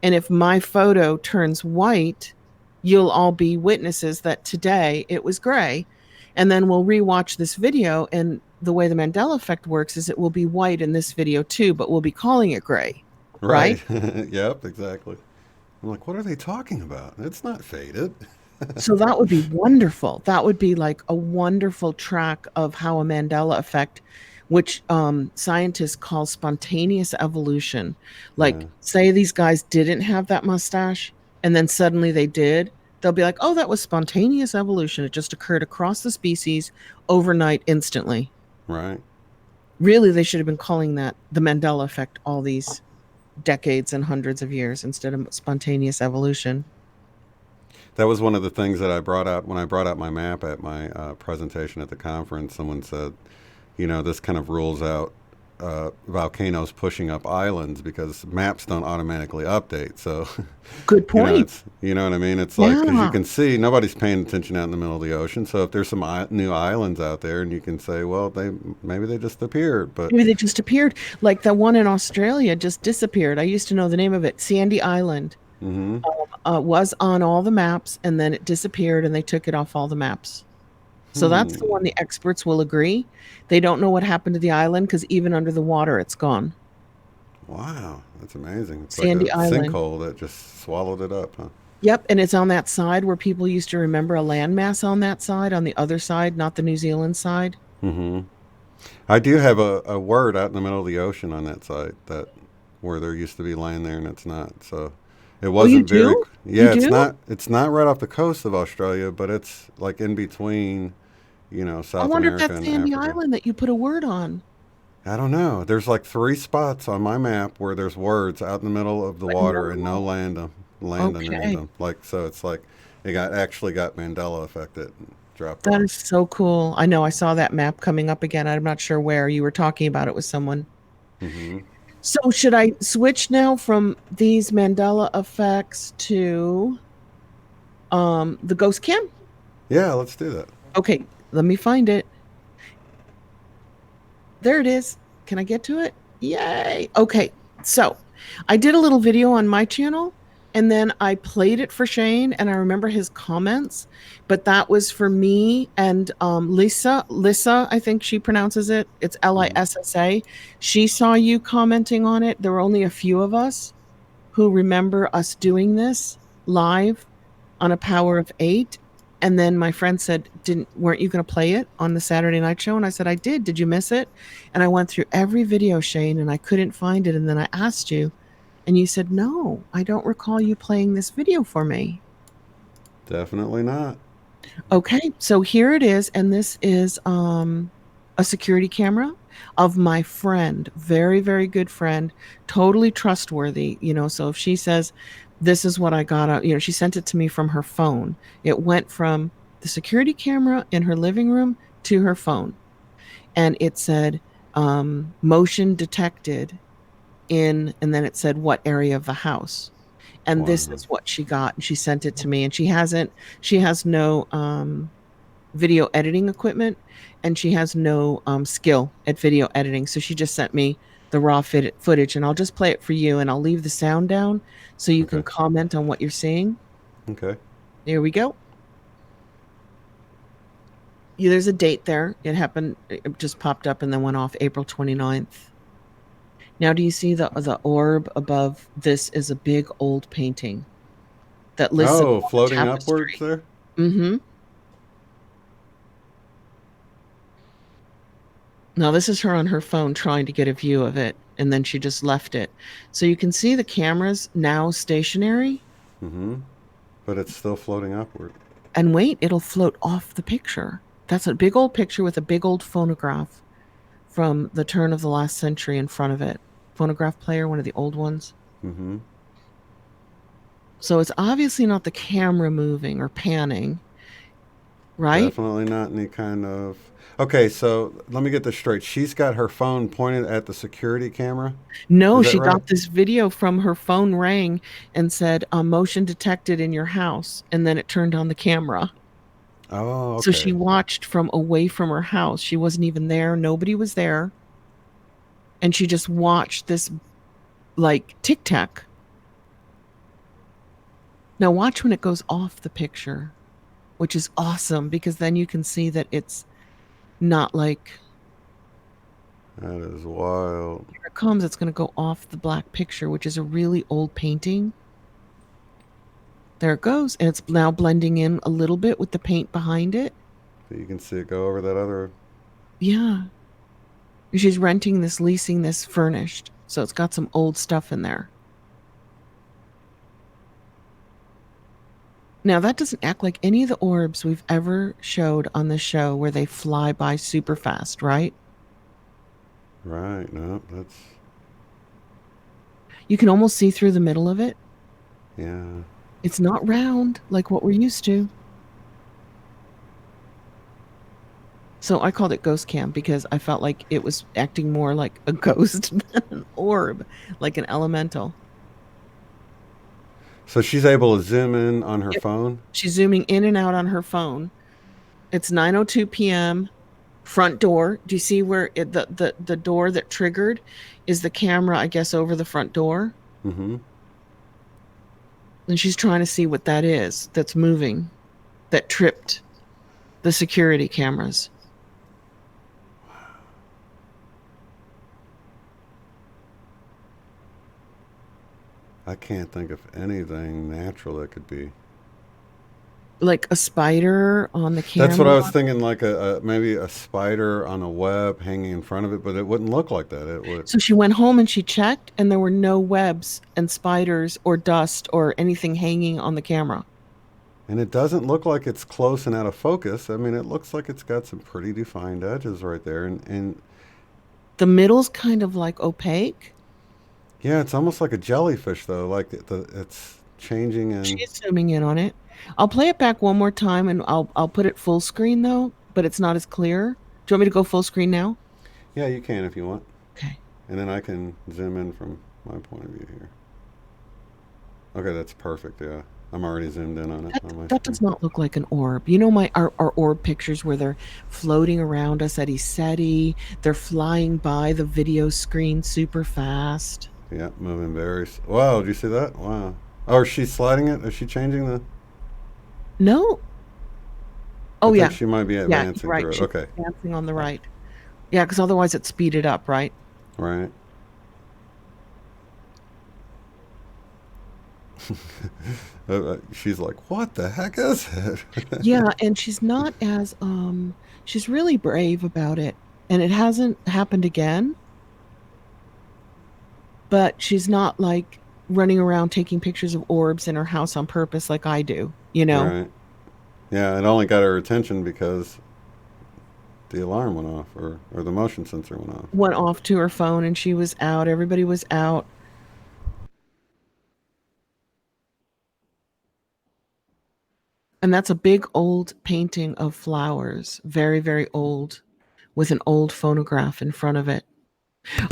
And if my photo turns white, you'll all be witnesses that today it was gray. And then we'll rewatch this video. And the way the Mandela effect works is it will be white in this video too, but we'll be calling it gray, right?
right, yep, exactly. I'm like, what are they talking about? It's not faded.
So that would be wonderful. That would be like a wonderful track of how a Mandela effect, which scientists call spontaneous evolution.
Yeah,
Like, say these guys didn't have that mustache and then suddenly they did. They'll be like, oh, that was spontaneous evolution. It just occurred across the species overnight, instantly.
right.
Really, they should have been calling that the Mandela effect all these decades and hundreds of years instead of spontaneous evolution.
That was one of the things that I brought out when I brought out my map at my presentation at the conference. Someone said, you know, this kind of rules out volcanoes pushing up islands because maps don't automatically update. So,
Good point.
it's, you know what I mean? It's like, because you
Yeah.
can see nobody's paying attention out in the middle of the ocean. So if there's some new islands out there and you can say, well, maybe they just appeared, but
Maybe they just appeared. Like the one in Australia just disappeared. I used to know the name of it. Sandy Island
mm-hmm.
was on all the maps and then it disappeared and they took it off all the maps. So that's the one
Hmm.
the experts will agree. They don't know what happened to the island because even under the water, it's gone.
Wow, that's amazing. It's like a
Sandy Island.
sinkhole that just swallowed it up, huh?
Yep. And it's on that side where people used to remember a landmass on that side, on the other side, not the New Zealand side.
Mm-hmm. I do have a word out in the middle of the ocean on that site that where there used to be land there and it's not. So it
Oh, you
wasn't very.
do? You
Yeah, it's
do?
not. It's not right off the coast of Australia, but it's like in between,
I
South
wonder if
America
that's
and
Sandy
Africa.
Island that you put a word on.
I don't know. There's like three spots on my map where there's words out in the middle of the
But
water and no
no.
land underneath
Okay.
them. Like so, it's like it got Mandela affected and dropped
That
off.
is so cool. I know I saw that map coming up again. I'm not sure where you were talking about it with someone.
Hmm.
So should I switch now from these Mandela effects to the ghost cam?
Yeah, let's do that.
Okay, let me find it. There it is. Can I get to it? Yay. Okay. So I did a little video on my channel and then I played it for Shane and I remember his comments, but that was for me and Lissa, I think she pronounces it. It's
Hmm.
Lissa. She saw you commenting on it. There were only a few of us who remember us doing this live on a power of eight. And then my friend said, "Didn't weren't you going to play it on the Saturday night show?" And I said, "I did. Did you miss it?" And I went through every video, Shane, and I couldn't find it. And then I asked you, and you said, "No, I don't recall you playing this video for me."
Definitely not.
Okay, so here it is, and this is a security camera of my friend, very, very good friend, totally trustworthy, so if she says this is what I got out, she sent it to me from her phone. It went from the security camera in her living room to her phone, and it said motion detected and then it said what area of the house, and this
Wow.
is what she got, and she sent it to me, and she has no video editing equipment and she has no skill at video editing. So she just sent me the raw footage and I'll just play it for you and I'll leave the sound down so you can
Okay.
comment on what you're seeing.
Okay.
Here we go. Yeah, there's a date there. It just popped up and then went off April 29th. Now, do you see the orb above? This is a big old painting that lists
Oh,
on the
floating upwards
tapestry.
there.
Mm-hmm. Now, this is her on her phone trying to get a view of it, and then she just left it. So you can see the camera's now stationary,
Mm-hmm. But it's still floating upward.
and wait, it'll float off the picture. That's a big old picture with a big old phonograph from the turn of the last century in front of it. Phonograph player, one of the old ones.
Mm-hmm.
So it's obviously not the camera moving or panning, right?
Definitely not any kind of. Okay, so let me get this straight. She's got her phone pointed at the security camera.
No,
Is that
she
right?
got this video from her phone rang and said, motion detected in your house. And then it turned on the camera.
Oh,
So she
okay.
watched from away from her house. She wasn't even there. Nobody was there. And she just watched this like tic tac. Now watch when it goes off the picture, which is awesome because then you can see that it's not like
That is wild.
here it comes, it's going to go off the black picture, which is a really old painting. There it goes. And it's now blending in a little bit with the paint behind it.
So you can see it go over that other.
Yeah. She's renting this, leasing this furnished. So it's got some old stuff in there. Now, that doesn't act like any of the orbs we've ever showed on the show where they fly by super fast, right?
Right. No, that's.
You can almost see through the middle of it.
Yeah.
It's not round like what we're used to. So I called it ghost cam because I felt like it was acting more like a ghost than an orb, like an elemental.
So she's able to zoom in on her
Yep.
phone.
She's zooming in and out on her phone. It's 9:02 p.m. Front door. Do you see where the door that triggered is the camera, I guess, over the front door?
Mm-hmm.
And she's trying to see what that is that's moving, that tripped the security cameras.
I can't think of anything natural that could be.
Like a spider on the
That's what
camera.
I was thinking, like a maybe a spider on a web hanging in front of it, but it wouldn't look like that. It would.
So she went home and she checked, and there were no webs and spiders or dust or anything hanging on the camera.
And it doesn't look like it's close and out of focus. I mean, it looks like it's got some pretty defined edges right there. And
The middle's kind of like opaque.
yeah, it's almost like a jellyfish, though. Like it's changing and.
She's zooming in on it. I'll play it back one more time and I'll put it full screen though, but it's not as clear. Do you want me to go full screen now?
Yeah, you can if you want.
Okay.
And then I can zoom in from my point of view here. Okay, that's perfect. Yeah. I'm already zoomed in on it
That
on my
that
screen.
does not look like an orb. You know our orb pictures where they're floating around us at ESETI, they're flying by the video screen super fast.
Yeah, moving very. Wow, did you see that? Wow. Oh, is she sliding it? Is she changing the.
No.
I
Oh
think
yeah.
she might be
Yeah, you're
advancing
right.
through it.
She's
Okay.
dancing on the right. Yeah, because otherwise it's speeded up, right?
Right. She's like, what the heck is it?
Yeah, and she's not as she's really brave about it. And it hasn't happened again, but she's not like running around taking pictures of orbs in her house on purpose like I do, you know?
Right. Yeah, it only got her attention because the alarm went off or the motion sensor went off.
Went off to her phone and she was out. Everybody was out. And that's a big old painting of flowers, very, very old, with an old phonograph in front of it.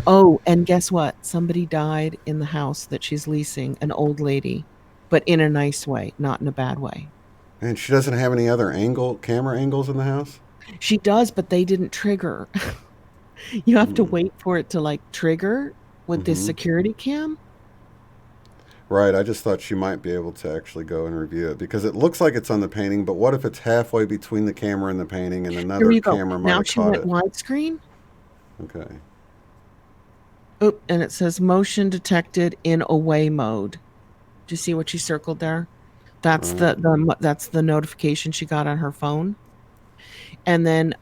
Oh, and guess what? Somebody died in the house that she's leasing, an old lady, but in a nice way, not in a bad way.
And she doesn't have any other camera angles in the house?
She does, but they didn't trigger. You have to
Mm.
wait for it to like trigger with this
Mm-hmm.
security cam.
Right, I just thought she might be able to actually go and review it because it looks like it's on the painting, but what if it's halfway between the camera and the painting and
Here
another
you go.
camera might
Now
have
she
caught
went
it?
widescreen.
Okay.
Oh, and it says motion detected in away mode. Do you see what she circled there? That's
Right.
that's the notification she got on her phone. And then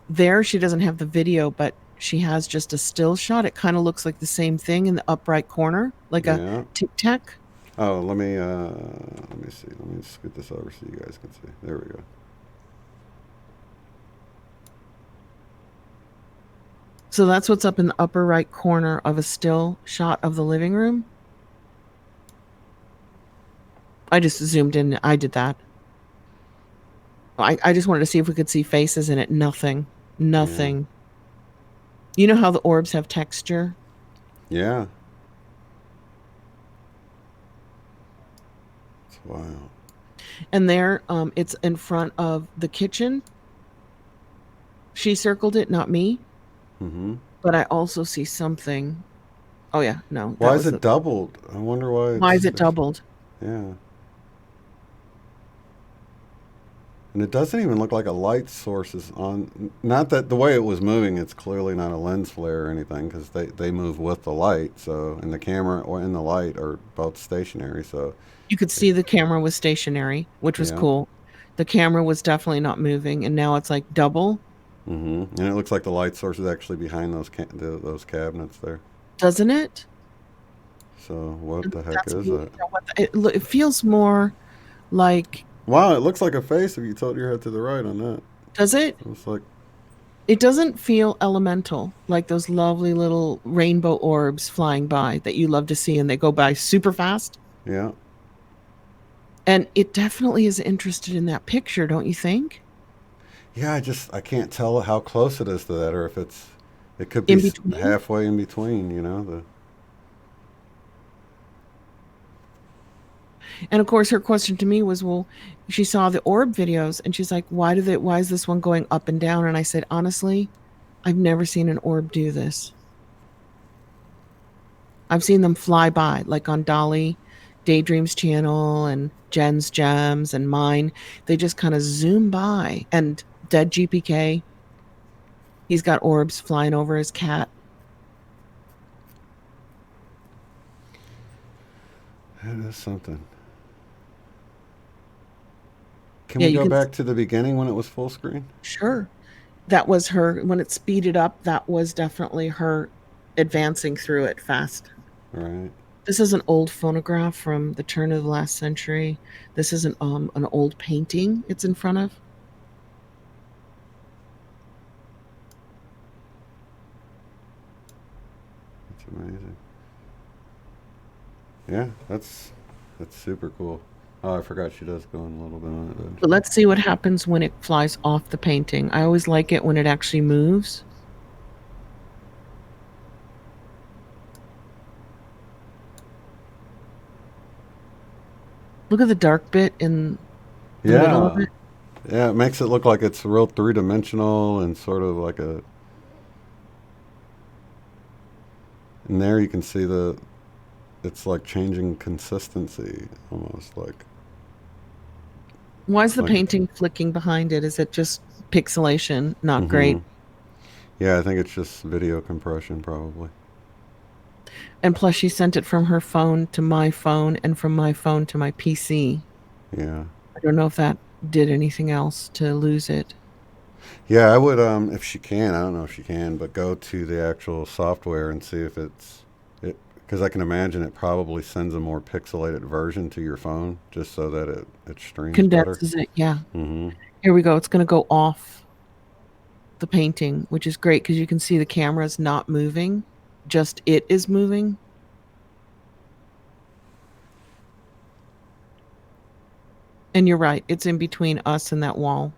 there she doesn't have the video, but she has just a still shot. It kind of looks like the same thing in the upright corner, like a
Yeah.
tic tac.
Oh, let me see. Let me scoot this over so you guys can see. There we go.
So that's what's up in the upper right corner of a still shot of the living room. I just zoomed in. I did that. I just wanted to see if we could see faces in it. Nothing.
Yeah.
Nothing. You know how the orbs have texture?
Yeah. It's wild.
And there, it's in front of the kitchen. She circled it, not me.
Mm-hmm.
But I also see something. Oh yeah, no,
Why
that
is
was
it
the.
doubled? I wonder why
Why is it
it's
doubled?
yeah. And it doesn't even look like a light source is on. Not that the way it was moving, it's clearly not a lens flare or anything because they move with the light. So, and the camera or in the light are both stationary. So,
You could
it,
see the camera was stationary, which was
yeah.
cool. The camera was definitely not moving, and now it's like double,
Mm-hmm. And it looks like the light source is actually behind those cabinets there.
doesn't it?
So, what
And
the heck
that's
is
moving.
that?
It feels more like.
Wow, it looks like a face if you tilt your head to the right on that.
Does it?
It's like,
It doesn't feel elemental like those lovely little rainbow orbs flying by that you love to see, and they go by super fast.
yeah.
And it definitely is interested in that picture, don't you think?
Yeah, I can't tell how close it is to that, or if it could be
In between.
halfway in between. You know, the
And of course, her question to me was, well, she saw the orb videos and she's like, why is this one going up and down? And I said, honestly, I've never seen an orb do this. I've seen them fly by, like on Dolly, Daydreams channel and Jen's Gems and mine. They just kind of zoom by. And Dead GPK, he's got orbs flying over his cat.
it is something. Can
Yeah,
we
you
go
can,
back to the beginning when it was full screen?
sure. That was her, when it speeded up, that was definitely her advancing through it fast.
Right.
This is an old phonograph from the turn of the last century. This is an old painting it's in front of.
That's amazing. Yeah, that's super cool. Oh, I forgot she does go in a little bit on it, doesn't
But
she?
let's see what happens when it flies off the painting. I always like it when it actually moves. Look at the dark bit in the middle of
Yeah.
it.
Yeah, it makes it look like it's real three dimensional and sort of like a. And there you can see it's like changing consistency almost
Why is the
like
painting flicking behind it? Is it just pixelation? Not
mm-hmm.
great.
Yeah, I think it's just video compression probably.
And plus, she sent it from her phone to my phone and from my phone to my PC.
Yeah.
I don't know if that did anything else to lose it.
Yeah, I would if she can, I don't know if she can, but go to the actual software and see if it because I can imagine it probably sends a more pixelated version to your phone just so that it streams better.
Condenses it. Yeah.
Mhm.
Here we go. It's going to go off the painting, which is great because you can see the camera's not moving, just it is moving. And you're right, it's in between us and that wall.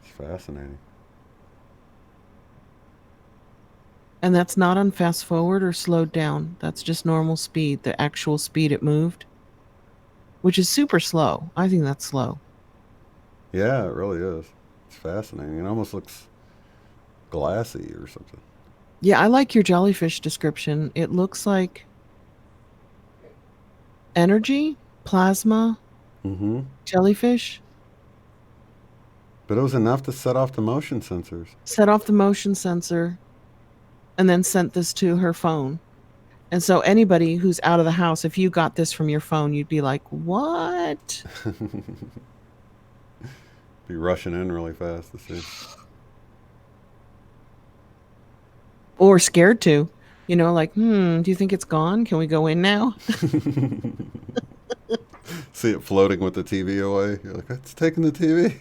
It's fascinating.
And that's not on fast forward or slowed down. That's just normal speed, the actual speed it moved, which is super slow. I think that's slow.
Yeah, it really is. It's fascinating. It almost looks glassy or something.
Yeah, I like your jellyfish description. It looks like energy, plasma,
Mhm.
jellyfish.
But it was enough to set off the motion sensors.
Set off the motion sensor and then sent this to her phone. And so anybody who's out of the house, if you got this from your phone, you'd be like, "What?"
Be rushing in really fast to see.
Or scared to, like, do you think it's gone? Can we go in now?
See it floating with the TV away. You're like, it's taking the TV.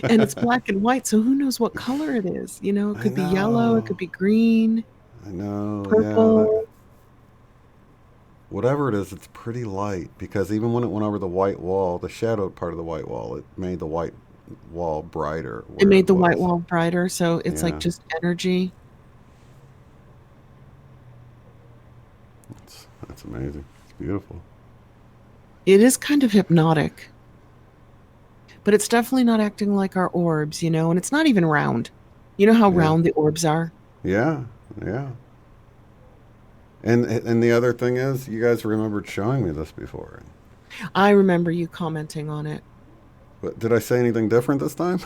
And it's black and white, so who knows what color it is? It
I
could be yellow, it
know.
could be green,
I know. Yeah.
purple.
Whatever it is, it's pretty light because even when it went over the white wall, the shadowed part of the white wall, it made the white wall brighter
It
where
made
it
the white
was.
wall brighter, so it's like
Yeah.
just energy.
That's amazing. It's beautiful.
It is kind of hypnotic, but it's definitely not acting like our orbs, and it's not even round. You know how
Yeah.
round the orbs are?
Yeah. Yeah. And the other thing is, you guys remembered showing me this before.
I remember you commenting on it.
But did I say anything different this time?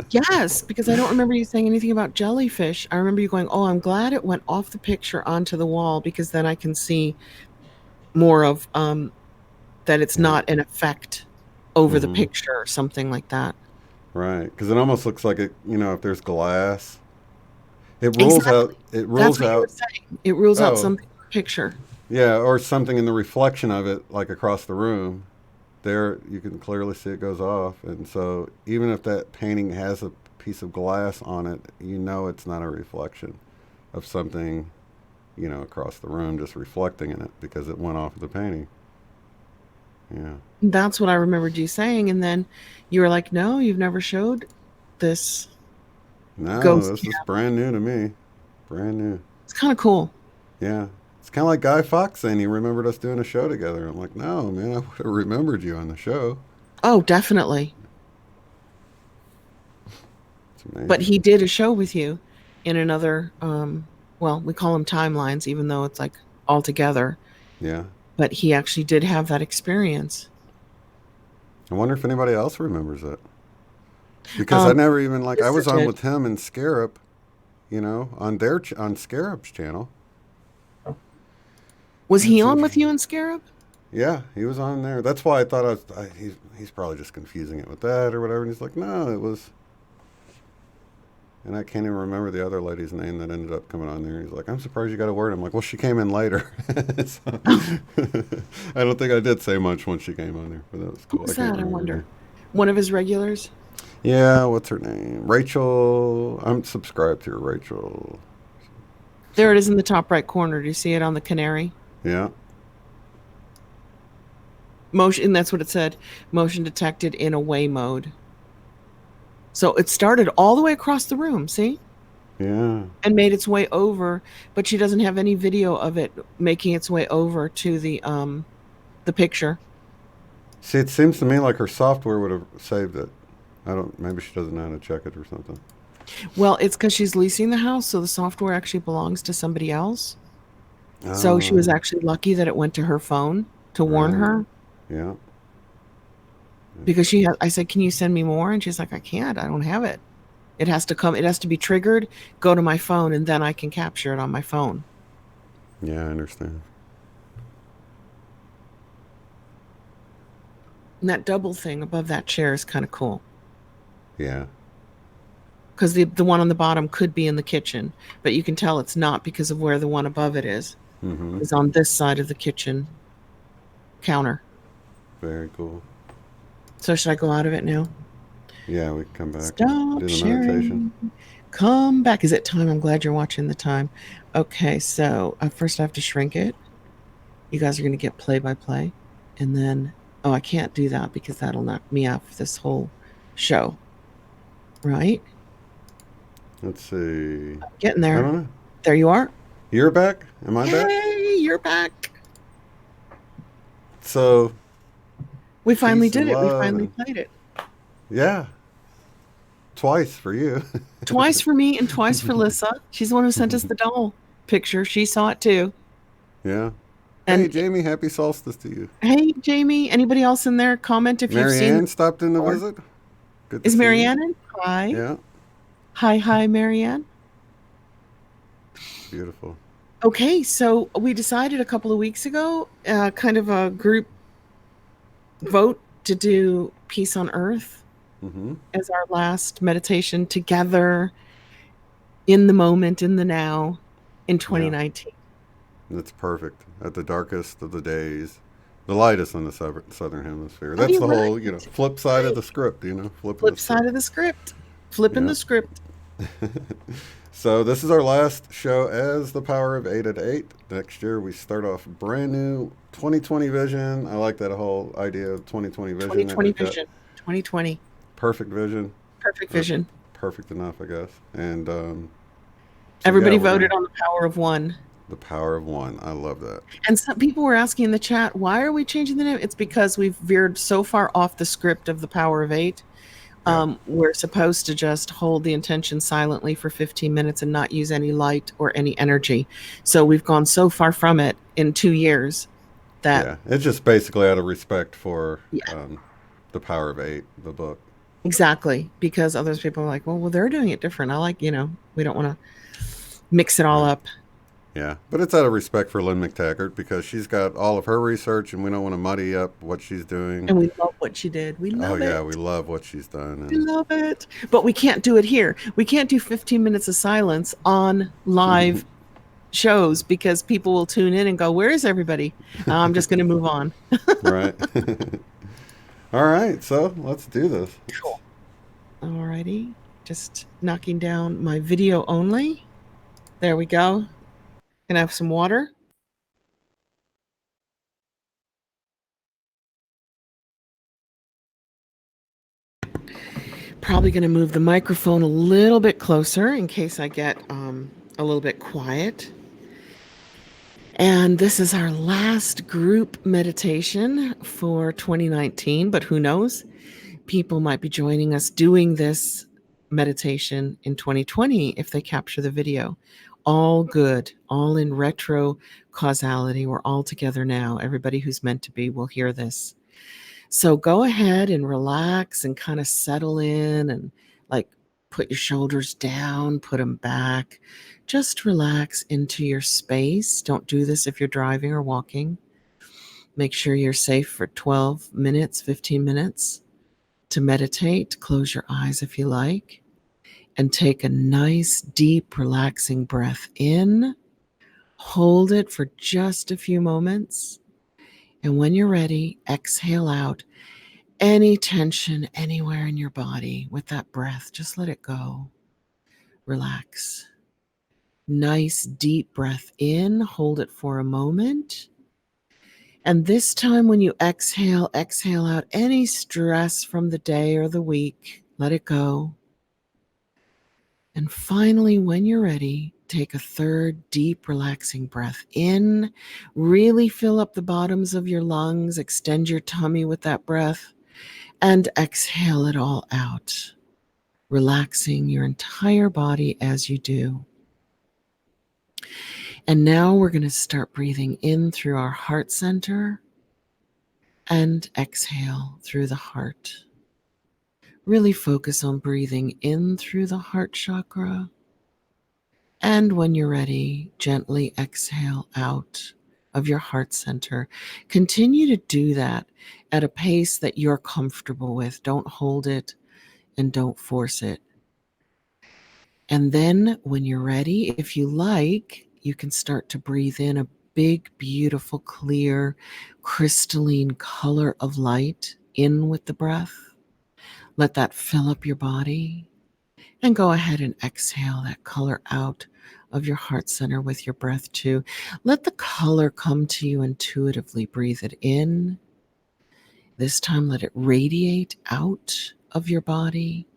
Yes, because I don't remember you saying anything about jellyfish. I remember you going, "Oh, I'm glad it went off the picture onto the wall because then I can see more of that it's
Yeah.
not an effect over the
Mm-hmm.
picture or something like that."
Right. Because it almost looks like it. If there's glass, it rules out.
Exactly.
It
That's
rules
what you were
out.
saying. It rules out
Oh,
something in the picture.
yeah, or something in the reflection of it, like across the room. There, you can clearly see it goes off, and so even if that painting has a piece of glass on it, it's not a reflection of something, across the room, just reflecting in it because it went off of the painting. Yeah.
That's what I remembered you saying. And then you were like, "No, you've never showed this
No,
ghost
this is
cam."
brand new to me. Brand new.
It's kind of cool.
Yeah. It's kind of like Guy Fawkes saying he remembered us doing a show together. I'm like, no, man, I would have remembered you on the show.
Oh, definitely.
It's
But
amazing.
he did a show with you in another, well, we call them timelines, even though it's like all together.
Yeah.
But he actually did have that experience.
I wonder if anybody else remembers it. Because I
Um,
never even, like, I
Sister
was on
did.
with him and Scarab, on Scarab's channel.
Was he
That's
on with
interesting.
you and Scarab?
Yeah, he was on there. That's why I thought he's probably just confusing it with that or whatever. And he's like, no, it was. And I can't even remember the other lady's name that ended up coming on there. He's like, I'm surprised you got a word. I'm like, well, she came in later. So, I don't think I did say much when she came on there, but that was
Who
cool. I
was
can't
that? I
remember her name.
wonder. One of his regulars?
Yeah, what's her name? Rachel. I'm subscribed to her, Rachel
There it is in
something.
the top right corner. Do you see it on the canary?
Yeah.
Motion, that's what it said. Motion detected in away mode. So it started all the way across the room, see?
Yeah.
And made its way over, but she doesn't have any video of it making its way over to the picture.
See, it seems to me like her software would have saved it. I don't. Maybe she doesn't know how to check it or something.
Well, it's because she's leasing the house, so the software actually belongs to somebody else. So she was
Oh,
actually lucky that it went to her phone to warn
right.
her
Yeah.
because I said, "Can you send me more?" And she's like, "I can't. I don't have it. It has to come. It has to be triggered. Go to my phone, and then I can capture it on my phone."
Yeah, I understand.
And that double thing above that chair is kind of cool
Yeah.
because the one on the bottom could be in the kitchen, but you can tell it's not because of where the one above it
Mm-hmm.
is on this side of the kitchen counter.
Very cool.
So should I go out of it now?
Yeah, we can come back and
Stop
do the meditation.
sharing. Come back. Is it time? I'm glad you're watching the time. Okay, so first I have to shrink it. You guys are going to get play by play. And then, oh, I can't do that because that'll knock me off this whole show. Right?
Let's see.
Getting
I
there.
don't know.
There you are.
You're back. Am I back?
Yay, you're back.
So
We finally
peace
did
and
it. We
love
finally
and
played it.
yeah, twice for you.
Twice for me and twice for Lissa. She's the one who sent us the doll picture. She saw it too.
Yeah. Hey,
And
Jamie, happy solstice to you.
hey, Jamie, anybody else in there? Comment if you've seen
Marianne
this
stopped in to
before.
visit. Good to
Is
see you.
Marianne in? Hi.
Yeah,
Hi, Marianne.
beautiful.
Okay, so we decided a couple of weeks ago, kind of a group vote to do Peace on Earth
Mm-hmm.
as our last meditation together. in the moment, in the now, in
Yeah,
2019.
it's perfect at the darkest of the days. The lightest in the southern hemisphere.
Oh,
That's
you're
the
right.
whole, flip side of
Right.
the script, flipping the
Flip
script.
side of the script. Flipping
Yeah.
the script.
So this is our last show as the Power of 8 at 8. Next year we start off brand new 2020 vision. I like that whole idea of 2020 vision that
2020
we've got.
vision. 2020.
Perfect vision,
Perfect
or
vision.
perfect enough, I guess. And so yeah,
Everybody
we're
voted
gonna
on the power of one.
the power of one. I love that.
And some people were asking in the chat, why are we changing the name? It's because we've veered so far off the script of the power of eight.
Yeah,
We're supposed to just hold the intention silently for 15 minutes and not use any light or any energy. So we've gone so far from it in 2 years that,
yeah. It's just basically out of respect for
yeah,
the Power of 8, the book.
exactly. Because other people are like, well, they're doing it different. I like, we don't want to mix it all
Right.
up.
Yeah, but it's out of respect for Lynne McTaggart because she's got all of her research, and we don't want to muddy up what she's doing.
And we love what she did. We
Oh
love
yeah,
it.
we love what she's done,
We
and
love it. But we can't do it here. We can't do 15 minutes of silence on live shows because people will tune in and go, "Where is everybody?" I'm just going to move on.
right. All right, so let's do this.
Cool. Alrighty. Just knocking down my video only. There we go. Can I have some water? Probably going to move the microphone a little bit closer in case I get a little bit quiet. And this is our last group meditation for 2019, but who knows? People might be joining us doing this meditation in 2020 if they capture the video. All good, all in retro causality. We're all together now. Everybody who's meant to be will hear this. So go ahead and relax and kind of settle in and like put your shoulders down, put them back. Just relax into your space. Don't do this if you're driving or walking. Make sure you're safe for 12 minutes, 15 minutes to meditate. Close your eyes if you like and take a nice, deep, relaxing breath in. Hold it for just a few moments. And when you're ready, exhale out any tension anywhere in your body with that breath. Just let it go. Relax. Nice, deep breath in. Hold it for a moment. And this time, when you exhale out any stress from the day or the week. Let it go. And finally, when you're ready, take a third deep, relaxing breath in. Really fill up the bottoms of your lungs. Extend your tummy with that breath. And exhale it all out, relaxing your entire body as you do. And now we're going to start breathing in through our heart center and exhale through the heart. Really focus on breathing in through the heart chakra. And when you're ready, gently exhale out of your heart center. Continue to do that at a pace that you're comfortable with. Don't hold it and don't force it. And then when you're ready, if you like, you can start to breathe in a big, beautiful, clear, crystalline color of light in with the breath. Let that fill up your body. And go ahead and exhale that color out of your heart center with your breath too. Let the color come to you intuitively. Breathe it in. This time, let it radiate out of your body.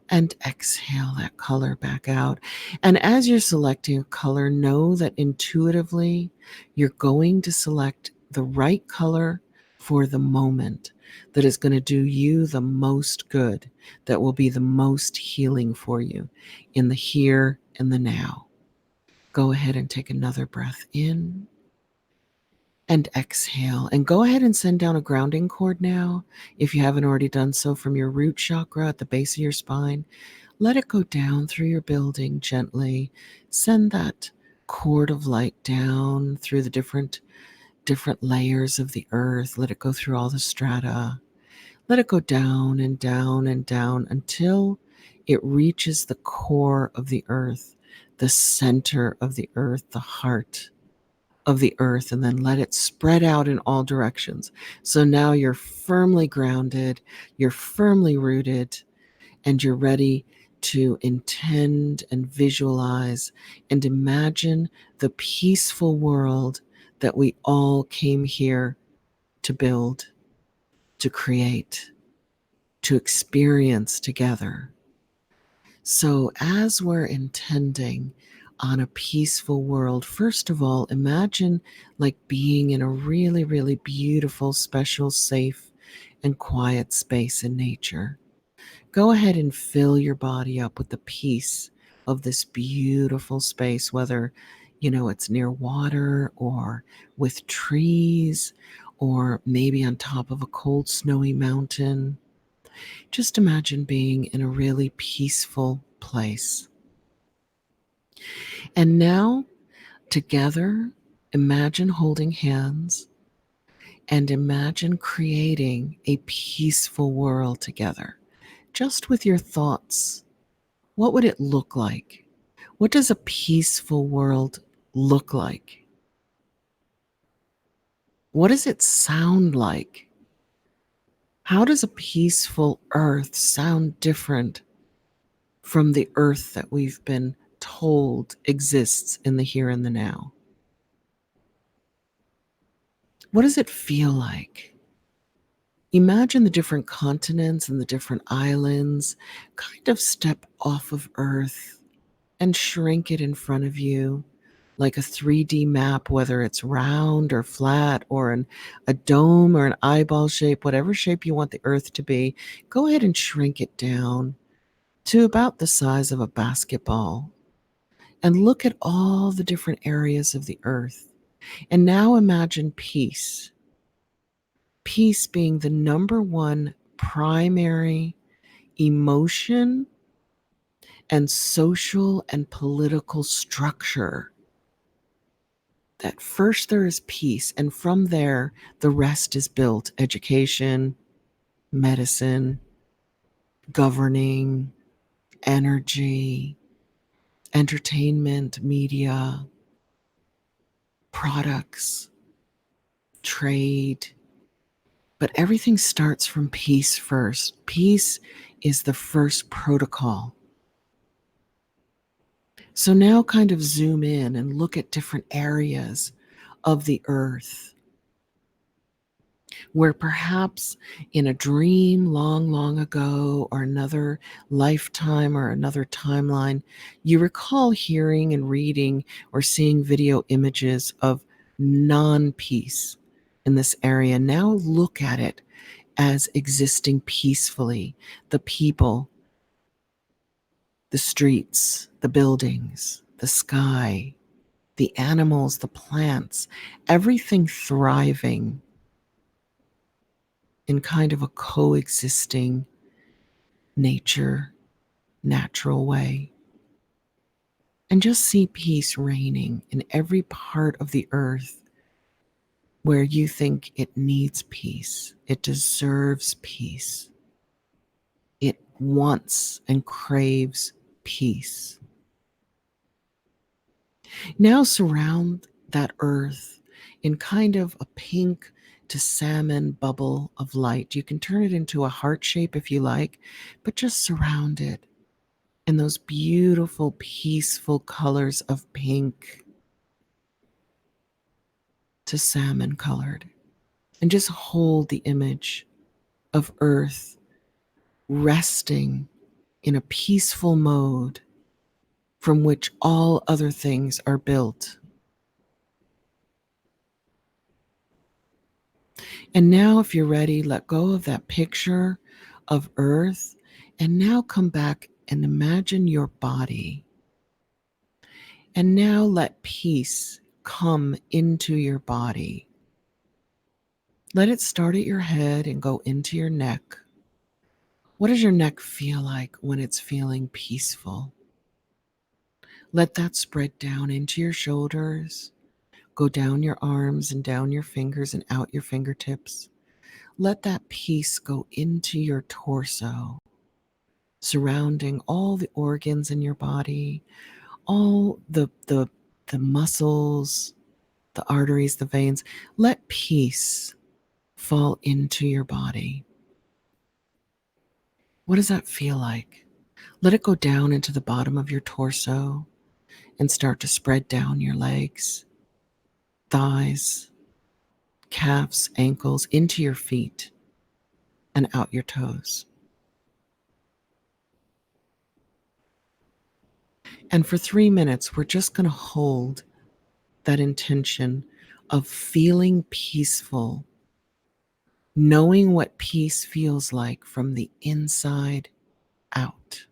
And exhale that color back out. And as you're selecting a color, know that intuitively you're going to select the right color for the moment that is going to do you the most good, that will be the most healing for you in the here and the now. Go ahead and take another breath in and exhale. And go ahead and send down a grounding cord now, if you haven't already done so, from your root chakra at the base of your spine. Let it go down through your building gently. Send that cord of light down through the different layers of the earth. Let it go through all the strata. Let it go down and down and down until it reaches the core of the earth, the center of the earth, the heart of the earth, and then let it spread out in all directions. So now you're firmly grounded, you're firmly rooted, and you're ready to intend and visualize and imagine the peaceful world that we all came here to build, to create, to experience together. So, as we're intending on a peaceful world, first of all, imagine like being in a really, really beautiful, special, safe, and quiet space in nature. Go ahead and fill your body up with the peace of this beautiful space, whether it's near water or with trees or maybe on top of a cold, snowy mountain. Just imagine being in a really peaceful place. And now, together, imagine holding hands and imagine creating a peaceful world together, just with your thoughts. What would it look like? What does a peaceful world look like? What does it sound like? How does a peaceful earth sound different from the earth that we've been told exists in the here and the now? What does it feel like? Imagine the different continents and the different islands kind of step off of Earth and shrink it in front of you like a 3D map, whether it's round or flat or a dome or an eyeball shape, whatever shape you want the Earth to be. Go ahead and shrink it down to about the size of a basketball and look at all the different areas of the Earth. And now imagine peace. Peace being the number one primary emotion and social and political structure. That first there is peace, and from there, the rest is built: education, medicine, governing, energy, entertainment, media, products, trade. But everything starts from peace first. Peace is the first protocol. So now kind of zoom in and look at different areas of the earth where perhaps in a dream long, long ago or another lifetime or another timeline, you recall hearing and reading or seeing video images of non-peace in this area. Now look at it as existing peacefully. The people, the streets, the buildings, the sky, the animals, the plants, everything thriving in kind of a coexisting nature, natural way. And just see peace reigning in every part of the earth where you think it needs peace, it deserves peace, it wants and craves peace. Now surround that earth in kind of a pink to salmon bubble of light. You can turn it into a heart shape if you like, but just surround it in those beautiful, peaceful colors of pink to salmon colored. And just hold the image of earth resting in a peaceful mode from which all other things are built. And now, if you're ready, let go of that picture of earth and now come back and imagine your body. And now let peace come into your body. Let it start at your head and go into your neck. What does your neck feel like when it's feeling peaceful? Let that spread down into your shoulders, go down your arms and down your fingers and out your fingertips. Let that peace go into your torso, surrounding all the organs in your body, all the muscles, the arteries, the veins. Let peace fall into your body. What does that feel like? Let it go down into the bottom of your torso and start to spread down your legs, thighs, calves, ankles, into your feet, and out your toes. And for 3 minutes, we're just going to hold that intention of feeling peaceful, knowing what peace feels like from the inside out.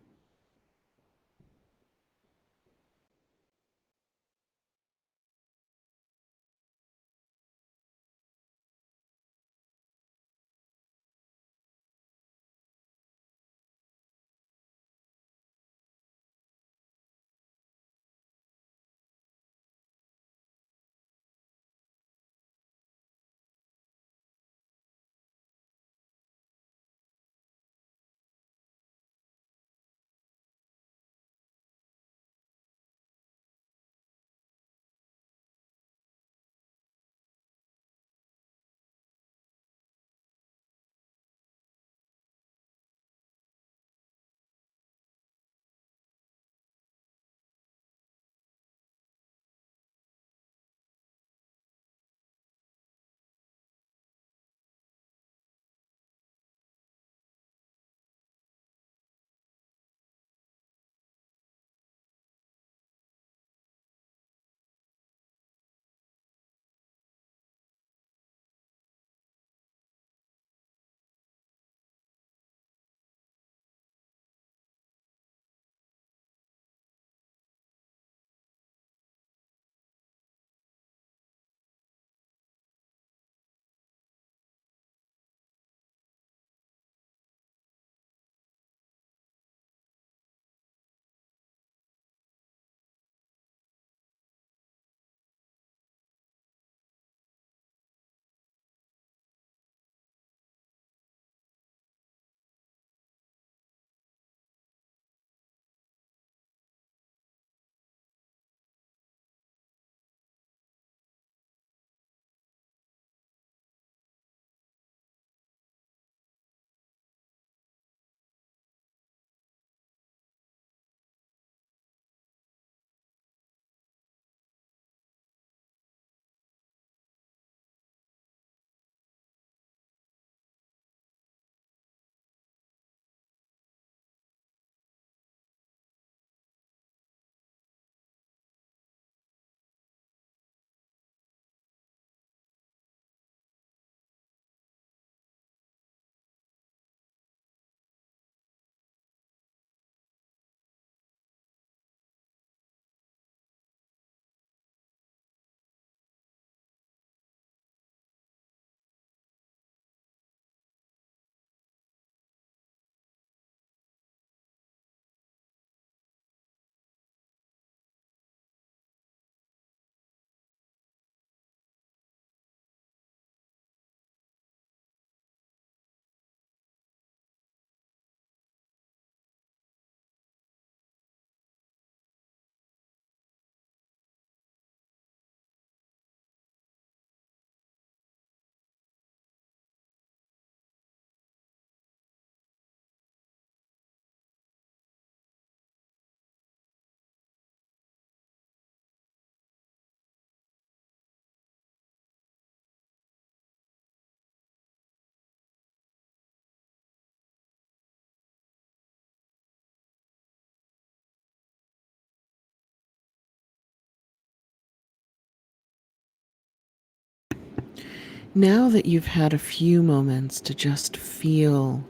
Now that you've had a few moments to just feel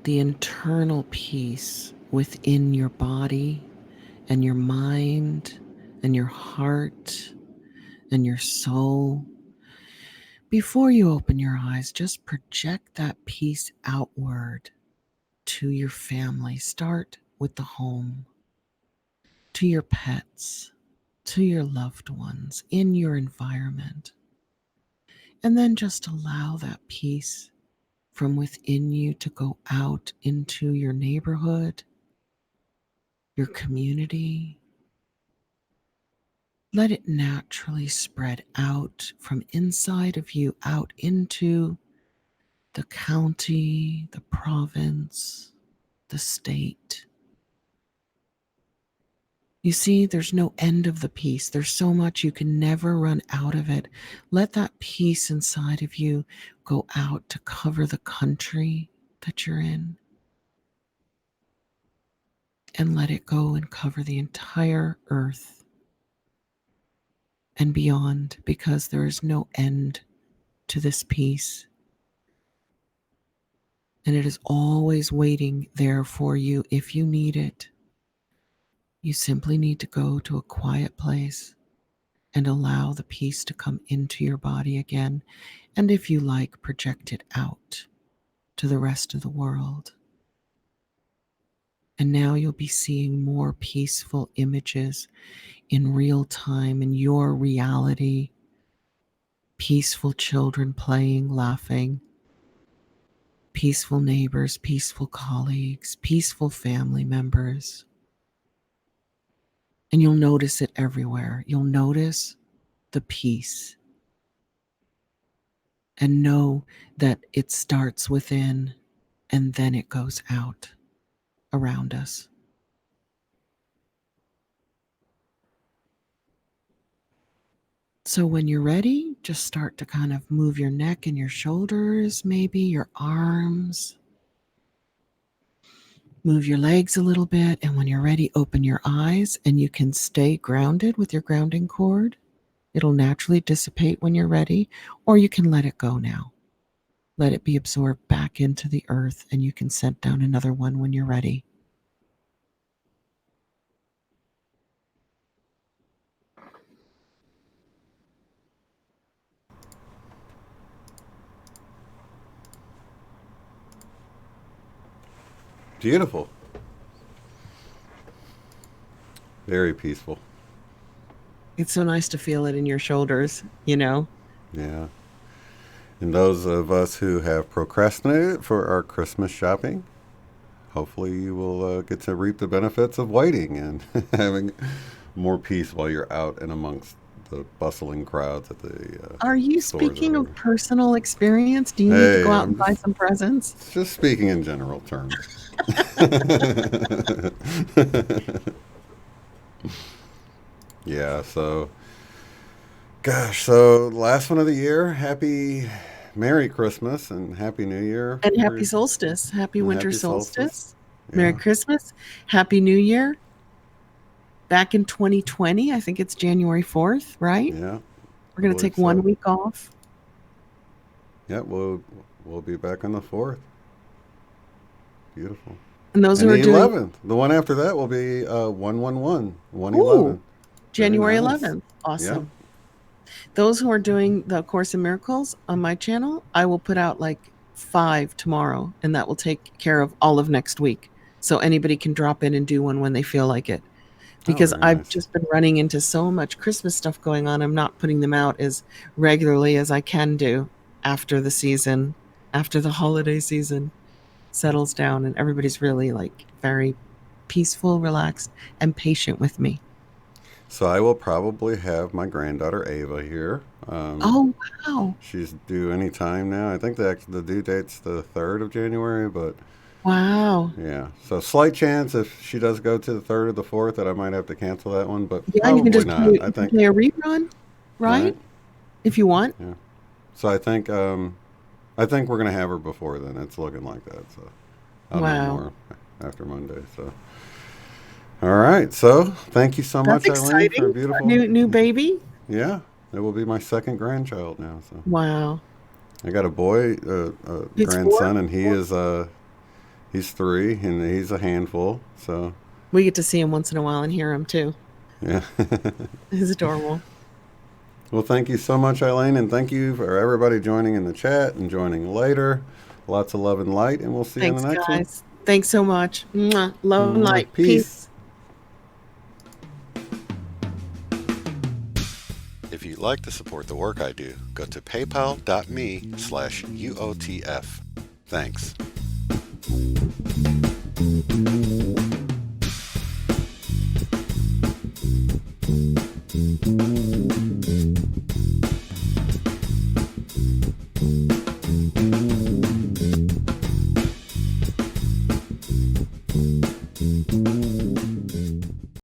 the internal peace within your body and your mind and your heart and your soul, before you open your eyes, just project that peace outward to your family. Start with the home, to your pets, to your loved ones, in your environment. And then just allow that peace from within you to go out into your neighborhood, your community, Let it naturally spread out from inside of you out into the county, the province, the state. You see, there's no end of the peace. There's so much you can never run out of it. Let that peace inside of you go out to cover the country that you're in. And let it go and cover the entire earth and beyond, because there is no end to this peace. And it is always waiting there for you if you need it. You simply need to go to a quiet place and allow the peace to come into your body again. And if you like, project it out to the rest of the world. And now you'll be seeing more peaceful images in real time in your reality. Peaceful children playing, laughing. Peaceful neighbors, peaceful colleagues, peaceful family members. And you'll notice it everywhere. You'll notice the peace. And know that it starts within and then it goes out around us. So when you're ready, just start to kind of move your neck and your shoulders, maybe your arms. Move your legs a little bit. And when you're ready, open your eyes and you can stay grounded with your grounding cord. It'll naturally dissipate when you're ready, or you can let it go now. Let it be absorbed back into the earth, and you can set down another one when you're ready.
Beautiful. Very peaceful.
It's so nice to feel it in your shoulders, you know?
Yeah. And those of us who have procrastinated for our Christmas shopping, hopefully you will get to reap the benefits of waiting and having more peace while you're out and amongst the bustling crowds at the
Are you
stores
speaking
or
of personal experience? Do you need to
Hey,
go out
I'm
and buy some presents?
just speaking in general terms. Yeah, so gosh, so last one of the year. Happy Merry Christmas and Happy New Year.
And happy solstice. Happy winter
Happy solstice.
solstice. Merry
Yeah,
Christmas. Happy New Year. Back in 2020, I think it's January 4th, right?
yeah,
We're
I
going to
believe
take 1
so.
week off.
Yeah, we'll be back on the 4th. Beautiful.
And those
And
who are
the
doing,
11th. The one after that will be 111,
ooh,
111. Very
January
nice.
11th.
Yeah.
Awesome. Those who are doing the Course in Miracles on my channel, I will put out like 5 tomorrow, and that will take care of all of next week. So anybody can drop in and do one when they feel like it.
Oh,
Because
very
I've
nice.
just been running into so much Christmas stuff going on. I'm not putting them out as regularly as I can do after the season, after the holiday season settles down and everybody's really like very peaceful, relaxed, and patient with me.
So I will probably have my granddaughter Ava here.
Oh, wow.
She's due any time now. I think the due date's the 3rd of January, but
Wow.
yeah. So slight chance if she does go to the 3rd or the 4th that I might have to cancel that one, but
Yeah, you can
probably
just
not.
play,
I
you can
think,
play a rerun,
right?
right? If you want.
Yeah. So I think we're gonna have her before then. It's looking like that. So I'll know
Wow.
more after Monday. So all right. So thank you so
That's
much, Eileen, for a
exciting. A
beautiful.
new baby.
Yeah, it will be my second grandchild now. So
Wow.
I got a boy, a
He's 4.
grandson, and he's 3, and he's a handful. So
We get to see him once in a while and hear him too.
yeah.
He's adorable.
Well, thank you so much, Eileen, and thank you for everybody joining in the chat and joining later. Lots of love and light, and we'll see you in
Thanks,
the next one.
guys. Thanks so much. Mwah. Love and light.
Peace.
Peace.
If you'd like to support the work I do, go to paypal.me/UOTF. Thanks.